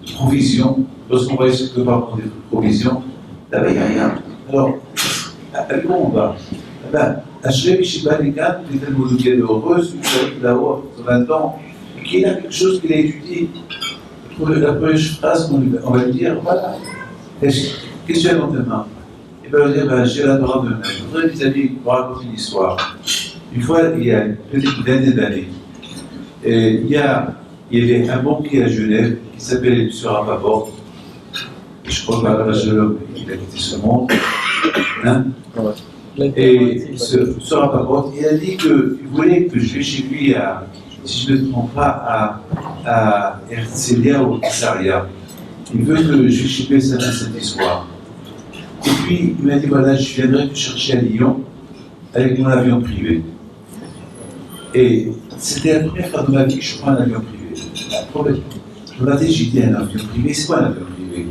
Speaker 7: de provision. Lorsqu'on va essayer de prendre des provisions, là-bas, il n'y a rien. Alors, à quoi on va? Ben, Hachem, je ne sais pas, les gars, il est tellement heureux, celui qui arrive là-haut, dans 20 ans, et qu'il a quelque chose qu'il a étudié. La première phrase on va lui dire, voilà, qu'est-ce que tu as dans tes mains? Et bien, on va dire, ben, j'ai la Torah de même. Je voudrais, mes amis, vous raconter une histoire. Une fois, il y a peut-être une vingtaine d'années, il y avait un banquier à Genève qui s'appelait M. Rapaport. Je crois que il a quitté ce monde. Hein? Et ce Rapaport, il a dit qu'il voulait que je vais chez lui si je ne me trompe pas, à Herzliya ou Caesarea. Il veut que je vais chez lui samedi soir. Et puis, il m'a dit, voilà, je viendrai te chercher à Lyon avec mon avion privé. Et c'était la première fois de ma vie que je prends un avion privé. Je me disais, j'ai dit un avion privé, c'est quoi un avion privé?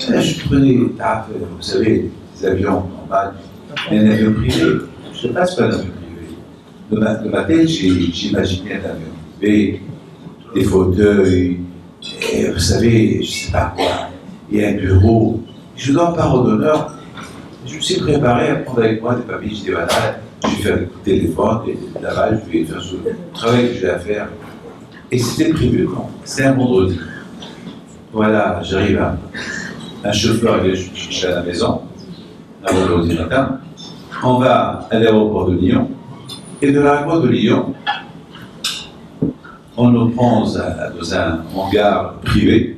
Speaker 7: Là, je prenais, vous savez, des avions normaux, mais un avion privé, je ne passe pas un avion privé. De ma tête, j'imaginais un avion privé, des fauteuils, et vous savez, je ne sais pas quoi, il y a un bureau. Je dois en parole d'honneur. Je me suis préparé à prendre avec moi des papiers. Je dis voilà, je vais faire le téléphone, et là-bas, je vais faire ce travail que j'ai à faire. Et c'était prévu, non? C'est un vendredi. Voilà, j'arrive à. Un chauffeur vient chercher à la maison, un vendredi matin. On va à l'aéroport de Lyon. Et de l'aéroport de Lyon, on nous prend dans un hangar privé.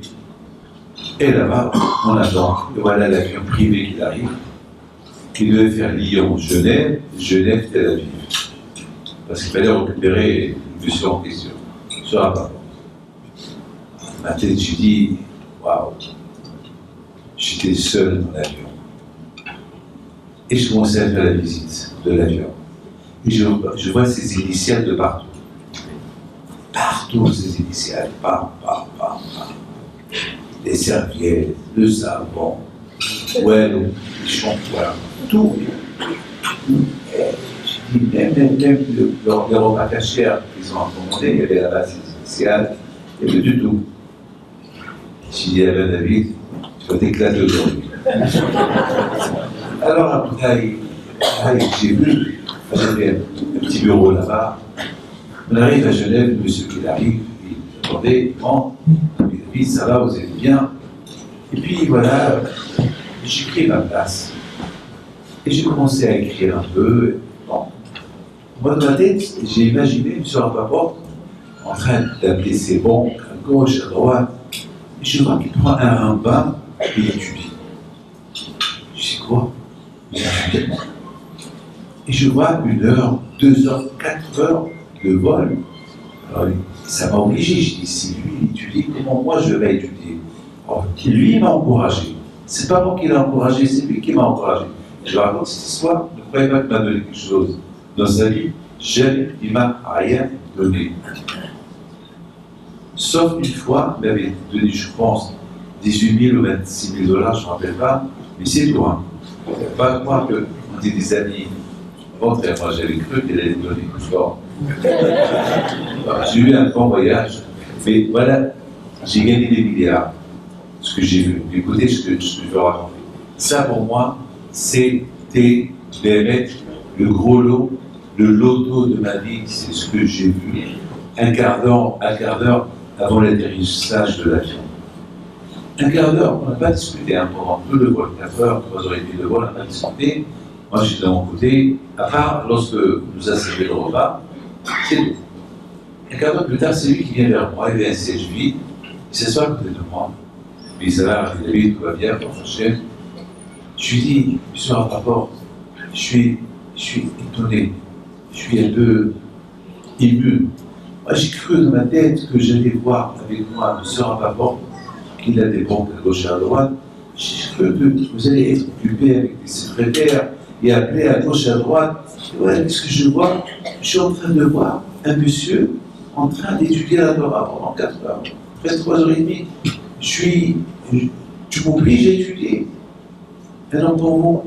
Speaker 7: Et là-bas, on attend. Et voilà l'avion privé qui arrive, qui devait faire Lyon-Genève, Genève-Tel Aviv. Parce qu'il fallait récupérer le monsieur en question. Ce rapport. Ma tête, je dis, waouh, j'étais seul dans l'avion. Et je commençais à faire la visite de l'avion. Et je vois ces initiales de partout. Partout, ces initiales. Les serviettes, le savon, ouais, le shampoing, tout. Même les repas cachers qu'ils ont commandés, il y avait la base initiale, il y avait du tout. J'ai dit à Ben David, tu vas t'éclater aujourd'hui. Alors après, j'ai vu, j'avais un petit bureau là-bas. On arrive à Genève, le monsieur qui arrive, il demandait, bon, puis ça va, vous êtes bien. Et puis voilà, j'ai pris ma place. Et j'ai commencé à écrire un peu. Bon. Moi, dans ma tête, j'ai imaginé M. Rapaport en train d'appeler ses bons à gauche, à droite. Et je vois qu'il prend un bain et il étudie. Je dis quoi? Et je vois 1 heure, 2 heures, 4 heures de vol. Alors, ça m'a obligé. Je dis, si lui étudie, comment moi je vais étudier? Alors, lui, il m'a encouragé. C'est pas moi qui l'ai encouragé, c'est lui qui m'a encouragé. Je raconte cette histoire, ne croyez pas qu'il m'a donné quelque chose. Dans sa vie, jamais il m'a rien donné. Sauf une fois, il m'avait donné, je pense, 18 000 ou 26 000 $, je ne me rappelle pas, mais c'est tout. Hein. Il ne faut pas croire qu'on était des amis. Moi, j'avais cru qu'il allait donner plus fort. J'ai eu un bon voyage, mais voilà, j'ai gagné des milliards. Ce que j'ai vu. Écoutez ce que je veux raconter. Ça, pour moi, c'était le gros lot, le loto de ma vie, c'est ce que j'ai vu. Un quart d'heure avant l'atterrissage de l'avion. Un quart d'heure, on n'a pas discuté pendant tout le vol, 4 heures, 3 heures et demie de vol, on n'a pas discuté. Moi, j'étais de mon côté, à part lorsque nous a servi le repas, c'est tout. Et 4 heures plus tard, c'est lui qui vient vers moi, il vient essayer de lui, il s'assoit à côté de moi. Mais ça va, David, tout va bien, pour son chef. Je lui dis, monsieur le rapport, je suis étonné, je suis un peu ému. Moi, j'ai cru dans ma tête que j'allais voir avec moi M. Rappaport, qu'il a des banques à gauche et à droite. J'ai cru que vous allez être occupé avec des secrétaires et appeler à gauche et à droite. Et voilà, qu'est-ce que je vois? Je suis en train de voir un monsieur en train d'étudier la Torah pendant 4 heures, presque 3h30. Tu m'obliges à étudier. Alors pour vous,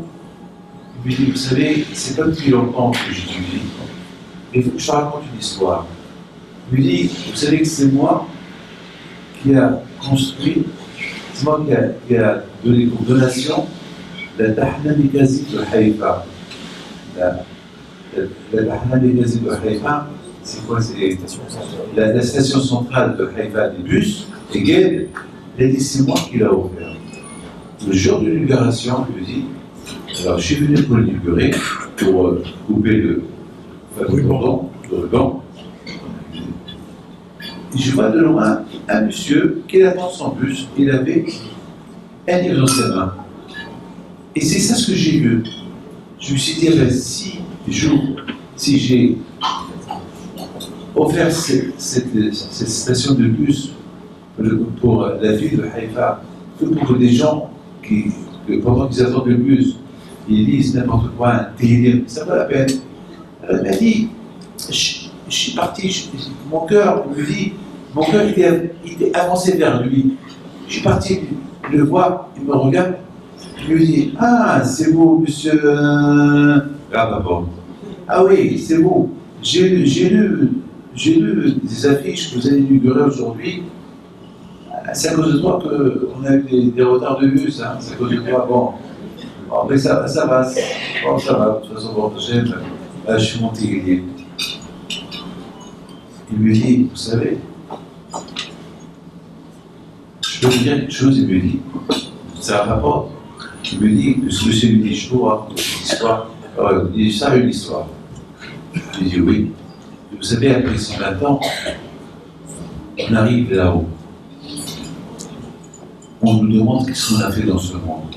Speaker 7: il me dit, vous savez, c'est pas depuis longtemps que j'étudie, mais il faut que je te raconte une histoire. Il me dit, vous savez que c'est moi qui a construit, c'est moi qui a donné pour donation la Tahna Mekazi de Haïfa. La Tahna Mekazi de Haïfa, c'est quoi? C'est la station centrale de Haïfa des bus, et Gued, il a dit, c'est moi qui l'a offert. Le jour de l'inauguration, il me dit, alors je suis venu pour l'inaugurer, pour couper le cordon, le ruban. Et je vois de loin un monsieur qui attend son bus, il avait un livre dans ses mains. Et c'est ça ce que j'ai vu. Je me suis dit, si j'ai offert cette station de bus pour la ville de Haïfa, que pour des gens que pendant qu'ils attendent le bus, ils lisent n'importe quoi, un téléphone, ça vaut la peine. Alors il m'a dit, je suis parti, mon cœur était avancé vers lui. Je suis parti le voir, il me regarde, il me dit, ah, c'est vous, monsieur. Ah oui, c'est vous. J'ai lu des affiches que vous allez inaugurer aujourd'hui. C'est à cause de toi qu'on a eu des retards de bus, hein. C'est à cause de toi. Bon, mais ça va. Bon, ça va. De toute façon, bon, je suis monté grillé. Il me dit, vous savez, je peux vous dire quelque chose, il me dit, ça rapporte. Il me dit que ce monsieur me dit, je peux raconter une histoire. Alors, il dit, ça, une histoire. Je lui dis, oui. Vous savez, après 120 ans, on arrive là-haut. On nous demande qu'est-ce qu'on a fait dans ce monde.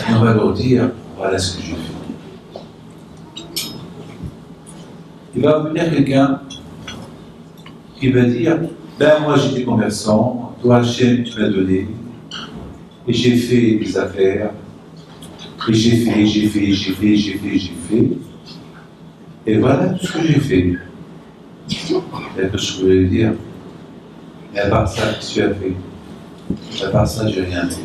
Speaker 7: Et on va leur dire, voilà ce que j'ai fait. Il va venir quelqu'un qui va dire, ben moi j'étais commerçant, toi Hachem tu m'as donné, et j'ai fait des affaires, et j'ai fait, et voilà tout ce que j'ai fait. C'est que je voulais dire, mais à part ça, qu'est-ce que tu as fait? À part ça, j'ai rien fait.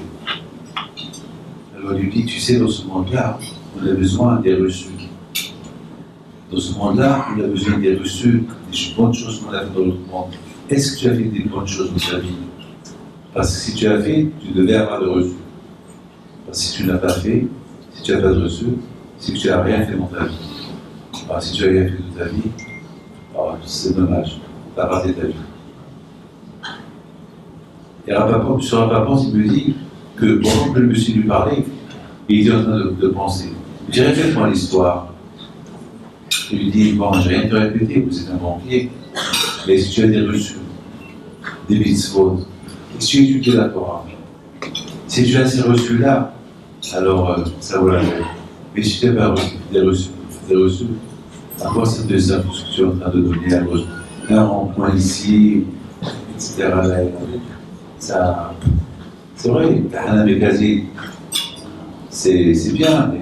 Speaker 7: Alors il lui dit, tu sais, dans ce monde-là, on a besoin des reçus. Dans ce monde-là, on a besoin des reçus, des bonnes choses qu'on a fait dans l'autre monde. Est-ce que tu as fait des bonnes choses dans ta vie? Parce que si tu as fait, tu devais avoir de reçus. Parce que si tu n'as pas fait, si tu n'as pas de reçus, c'est que tu n'as rien fait dans ta vie. Alors si tu n'as rien fait de ta vie, c'est dommage, tu as raté ta vie. Et sur Rapaport, il me dit que pendant que le monsieur lui parlait, il était en train de penser. Je dirais, faites-moi l'histoire. Je lui dis, bon, j'ai rien te répéter, vous êtes un banquier, mais si tu as des reçus, des mitzvot, si tu étudies la Torah, si tu as ces reçus-là, alors ça vaut la peine. Mais si tu n'as pas des reçus, à quoi ça te sert pour ce que tu es en train de donner à l'autre? Un rond-point ici, etc. Ça, c'est vrai, Tahna Mekazi, c'est bien, mais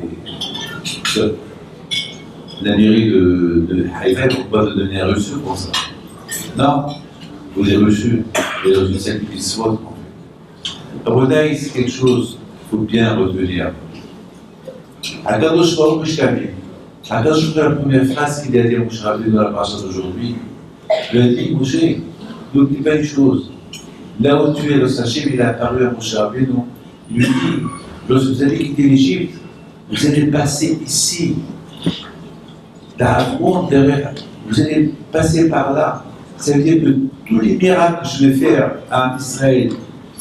Speaker 7: la mairie de Haïfa ne peut pas te donner un reçu pour ça. Non, vous avez reçu, et dans une sacrifice soit. Rabodaï, c'est quelque chose qu'il faut bien retenir. Akadosh Baruch Shkami. Akadosh, la première phrase qu'il a dit à Moshe Rabbeinu dans la parasha d'aujourd'hui, il a dit, Moshe, n'oublie pas une chose. Là où tu es, le Sachem, il a apparu à Moshe Rabbeinu. Il lui dit, lorsque vous allez quitter l'Égypte, vous allez passer ici. Vous allez passer par là. Ça veut dire que tous les miracles que je vais faire à Israël,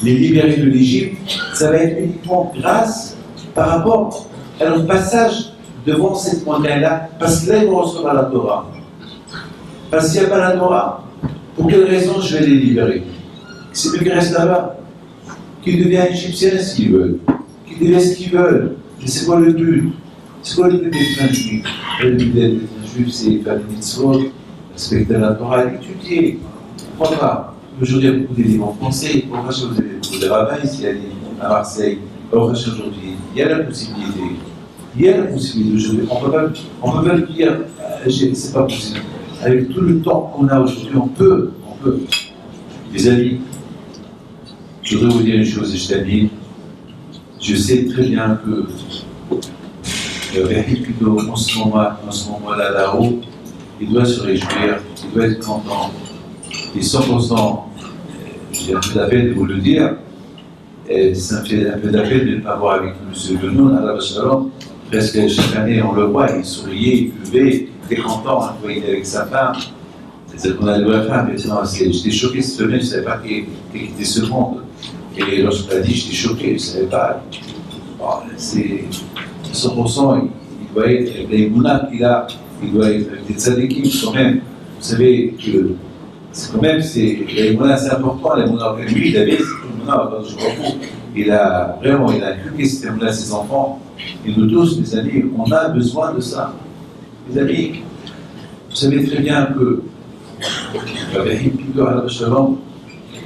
Speaker 7: les libérer de l'Égypte, ça va être uniquement grâce par rapport Alors, passage devant cette montagne-là, parce que là, ils vont recevoir la Torah. Parce qu'il n'y a pas la Torah, pour quelle raison je vais les libérer? C'est eux qui restent là-bas, qui deviennent égyptiens s'ils veulent, qui deviennent ce qu'ils veulent. Mais c'est quoi le but? C'est quoi le but d'être un juif? Le but d'être un juif, c'est faire des mitzvot, respecter la Torah, étudier. Voilà. Aujourd'hui, il y a beaucoup de livres en français. Vous avez beaucoup de rabbins ici à Marseille. Aujourd'hui, il y a la possibilité. Il y a la possibilité aujourd'hui. On ne peut pas le dire, c'est pas possible. Avec tout le temps qu'on a aujourd'hui, on peut. Les amis, je voudrais vous dire une chose, et je t'invite. Je sais très bien que en ce moment-là, là-haut, il doit se réjouir, il doit être content. Et 100%, j'ai un peu de la peine de vous le dire, et ça me fait un peu de la peine de ne pas voir avec M. Benoît, à la Shalom, parce que chaque année, on le voit, il souriait, il buvait, il était content, il était avec sa femme. C'est qu'on a de la femme, j'étais choqué cette semaine, je ne savais pas qu'il quittait ce monde. Et lorsqu'on l'a dit, j'étais choqué, je ne savais pas. Bon, c'est 100%, il doit être, les mounats qu'il a, il doit être des tzadikim quand même. Vous savez que quand même, les mounats c'est important, les mounats, lui, il avait, c'est tout le mounat, je crois pas. Il a inculqué ces mounats à ses enfants. Et nous tous, mes amis, on a besoin de ça. Mes amis, vous savez très bien que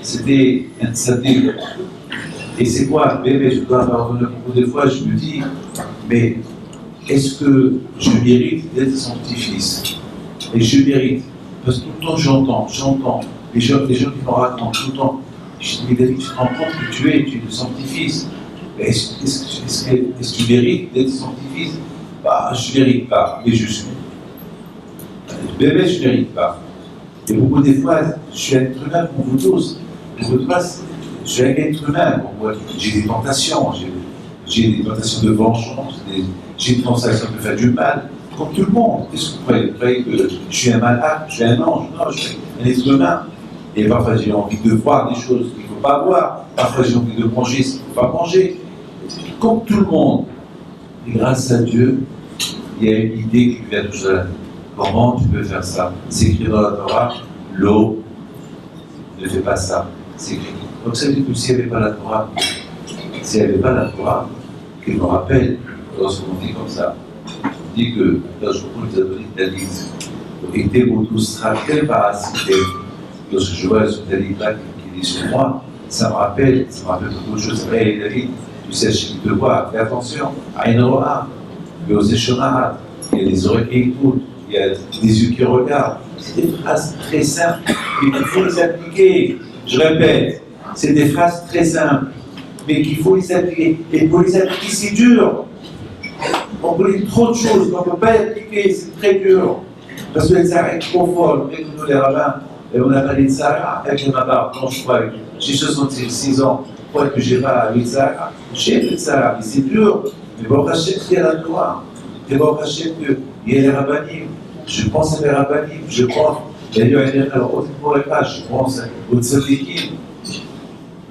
Speaker 7: c'était un tzaddik. Et c'est quoi, bébé, je dois pardonner beaucoup de fois, je me dis, mais est-ce que je mérite d'être son petit-fils? Et je mérite, parce que tout le temps j'entends, les gens qui me racontent tout le temps, je dis, mais David, tu te rends compte que tu es son petit-fils? Est-ce que tu mérites d'être son petit-fils? Bah, je ne mérite pas, mais je suis. Bébé, je ne mérite pas. Et beaucoup des fois, je suis un être humain comme vous tous. Beaucoup de fois, je suis un être humain. J'ai des tentations. J'ai des tentations de vengeance. J'ai des tentations de faire du mal. Comme tout le monde. Qu'est-ce que vous croyez? Vous croyez que je suis un malade? Je suis un ange? Non, je suis un être humain. Et parfois, j'ai envie de voir des choses qu'il ne faut pas voir. Parfois, j'ai envie de manger ce qu'il ne faut pas manger. Comme tout le monde. Et grâce à Dieu, il y a une idée qui me vient toujours à la tête. Comment tu peux faire ça? C'est écrit dans la Torah, l'eau ne fait pas ça. C'est écrit. Donc ça veut dire que s'il n'y avait pas la Torah, qu'il me rappelle, lorsqu'on dit comme ça, on dit que dans le jour où nous avons dit David, était mon tout sera très parasité. Lorsque je vois ce David-là qui est sur moi, ça me rappelle beaucoup de choses. Hey, David, tu sais, je te vois, fais attention, Aïnoa, mais aux échonards, il y a des oreilles qui écoutent. Il y a des yeux qui regardent. C'est des phrases très simples, mais qu'il faut les appliquer. Je répète, c'est des phrases très simples, mais qu'il faut les appliquer. Et pour les appliquer, c'est dur. On peut dire trop de choses qu'on ne peut pas appliquer, c'est très dur. Parce que les Tzara est trop folle. Avec nous, les rabbins, et on a parlé de Tzara avec ma barbe. Non, je crois, j'ai 66 ans. Pourquoi que j'ai pas avec Tzara? J'ai fait Tzara, mais c'est dur. Mais bon, Rachet, il y a la Torah. Et bon, Rachet, il y a les rabbinim. Je pense à les rabbinim, je pense, alors, pour les pages, je pense aux tzadikim. Vous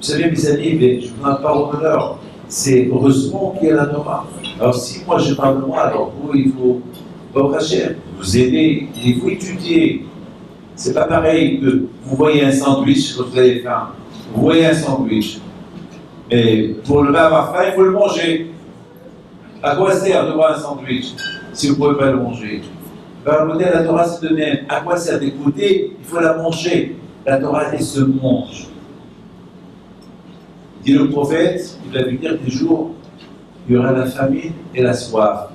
Speaker 7: savez, mes amis, mais je vous en parle au honneur, c'est heureusement qu'il y a la Torah. Alors, si moi je parle de moi, alors vous, il faut vous aider, il faut étudier. C'est pas pareil que vous voyez un sandwich quand vous avez faim. Vous voyez un sandwich, mais pour le avoir faim, il faut le manger. À quoi sert de voir un sandwich si vous ne pouvez pas le manger? Ben, la Torah, c'est de même. À quoi sert d'écouter? Il faut la manger. La Torah, elle se mange. Dit le prophète, il va lui dire des jours, il y aura la famine et la soif.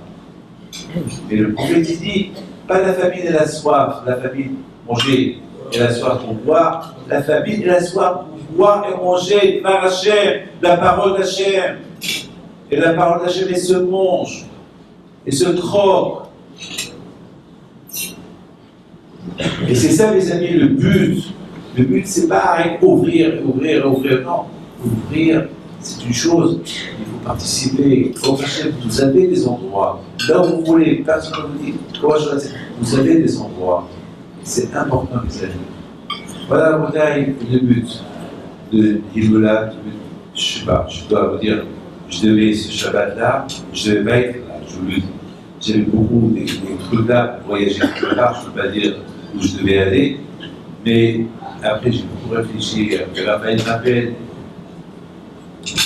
Speaker 7: Et le prophète, il dit, pas la famine et la soif. La famine, manger, et la soif pour boire. La famine et la soif pour boire et manger, par Hachem, la parole d'Hachem. Et la parole d'Hachem, elle se mange, et se croque. Et c'est ça, mes amis, le but. Le but, c'est pas ouvrir, non. Ouvrir, c'est une chose. Il faut participer. Vous avez des endroits. Là où vous voulez, personne ne vous dit, vous avez des endroits. C'est important, mes amis. Voilà la bouteille, le but de Himola. Je sais pas, je dois vous dire, je devais ce Shabbat-là, je devais pas être là. je vous le dis. J'avais beaucoup des trucs là pour voyager quelque part, je ne peux pas dire où je devais aller, mais après j'ai beaucoup réfléchi, après Raphaël m'appelle,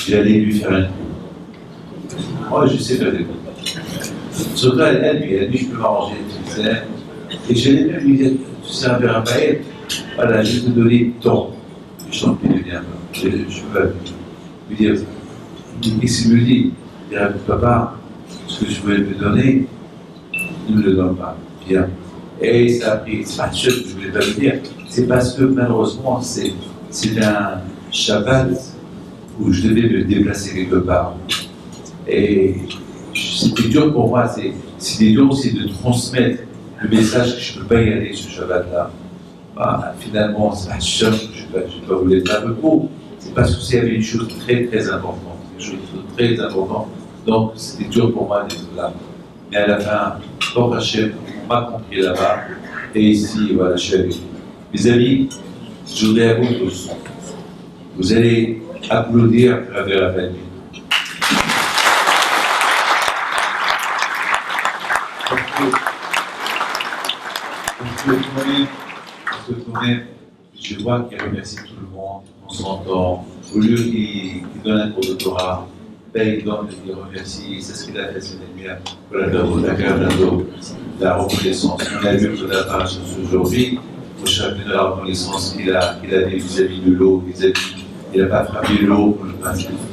Speaker 7: j'allais lui faire un coup. Moi je sais faire des coups. Surtout elle lui a dit je peux m'arranger, tu sais. Et j'allais même lui dire, tu sais, Raphaël, voilà, je vais te donner ton. Je sens qu'il est bien, je peux lui dire, qu'est-ce qu'il me dit? Il dit, papa, ce que je voulais te donner, ne me le donne pas. Bien. Et ça a pris, c'est pas une chose que je ne voulais pas le dire, c'est parce que malheureusement, c'est un Shabbat où je devais me déplacer quelque part. Et c'était dur pour moi, c'était dur aussi de transmettre le message que je ne peux pas y aller ce Shabbat-là. Bah, finalement, c'est pas une chose que je ne vais pas vous laisser un peu court, c'est parce que c'est une chose très très importante, quelque chose de très important. Donc c'était dur pour moi d'être là. Mais à la fin, Baruch Hashem, on m'a compris là-bas, et ici, voilà, je suis avec vous. Mes amis, je voudrais à vous tous, vous allez applaudir à travers la famille. Parce que quand-même, je vois qu'il remercie tout le monde, on s'entend, au lieu qu'il donne un cours de Torah, ben il donne, il remercie, c'est ce qu'il a fait, c'est bien, pour la reconnaissance. On a vu que la page aujourd'hui, au chapitre de la reconnaissance qu'il a vis-à-vis de l'eau, il n'a pas frappé l'eau,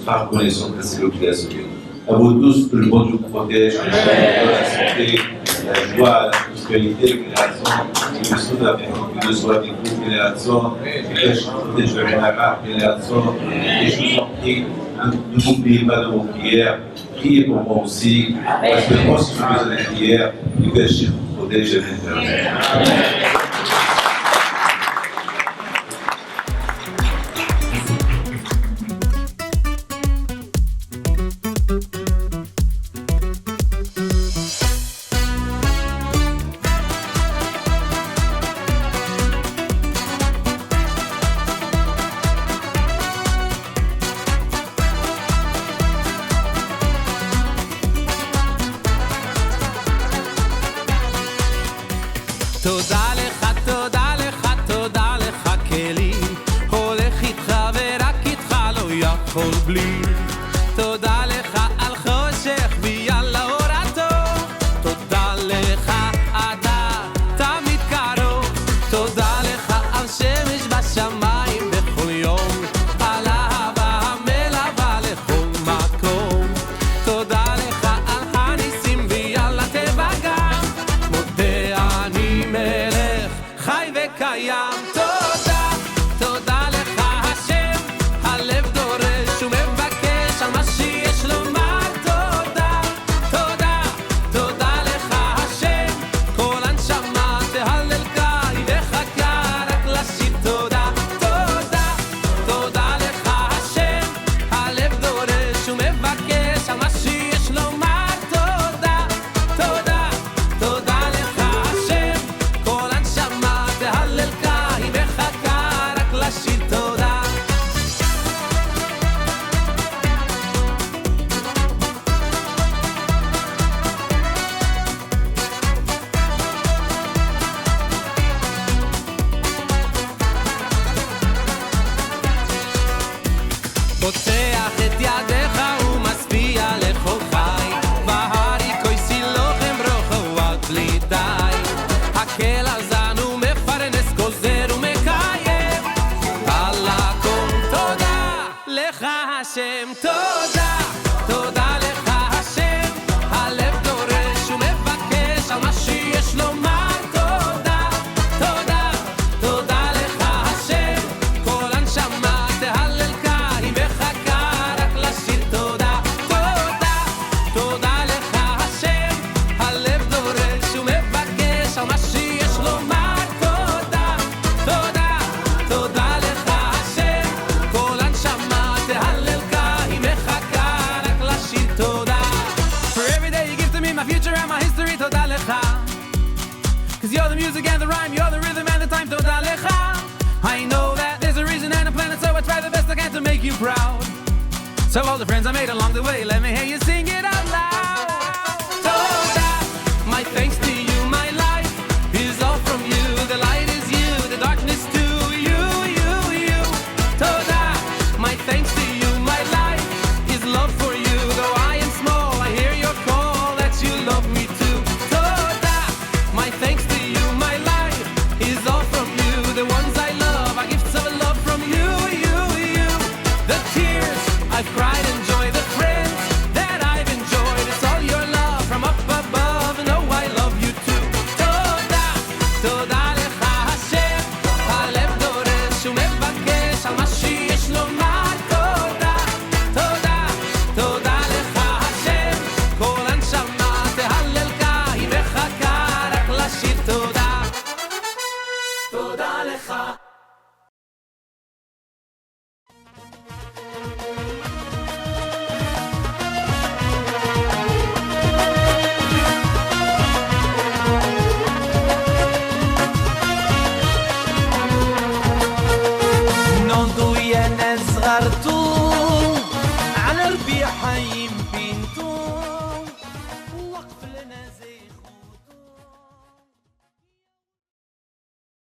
Speaker 7: par reconnaissance que c'est l'eau qu'il a sauvé. À vous tous, que le bon Dieu vous protège, que la santé, la joie, la prospérité, que la raison, que ne soit des groupes, que la raison, que je protège le Ménara, que la raison, et je vous en prie, ne m'oubliez pas de vos prières, priez pour moi aussi, parce que moi aussi je fais besoin de prières, et que je vous protège de l'intérieur.
Speaker 8: So all the friends I made along the way, let me hear you sing it out loud. My thanks to you, my life is all from you. The light is you, the darkness too. You. Toda. My thanks to you, my life is love for you. Though I am small, I hear your call that you love me too. Toda. My thanks to you, my life is all from you. The ones I love are gifts of love from you. The tears I've cried and joy, the friends that I've enjoyed. It's all your love from up above. No, I love you too. Toda, toda lecha Hashem. Halev doresh umevakesh al ma sheyesh lomar. Toda, toda, toda lecha Hashem. Kol הנשמה תהללך, היא מחכה רק לשיר תודה. תודה לך.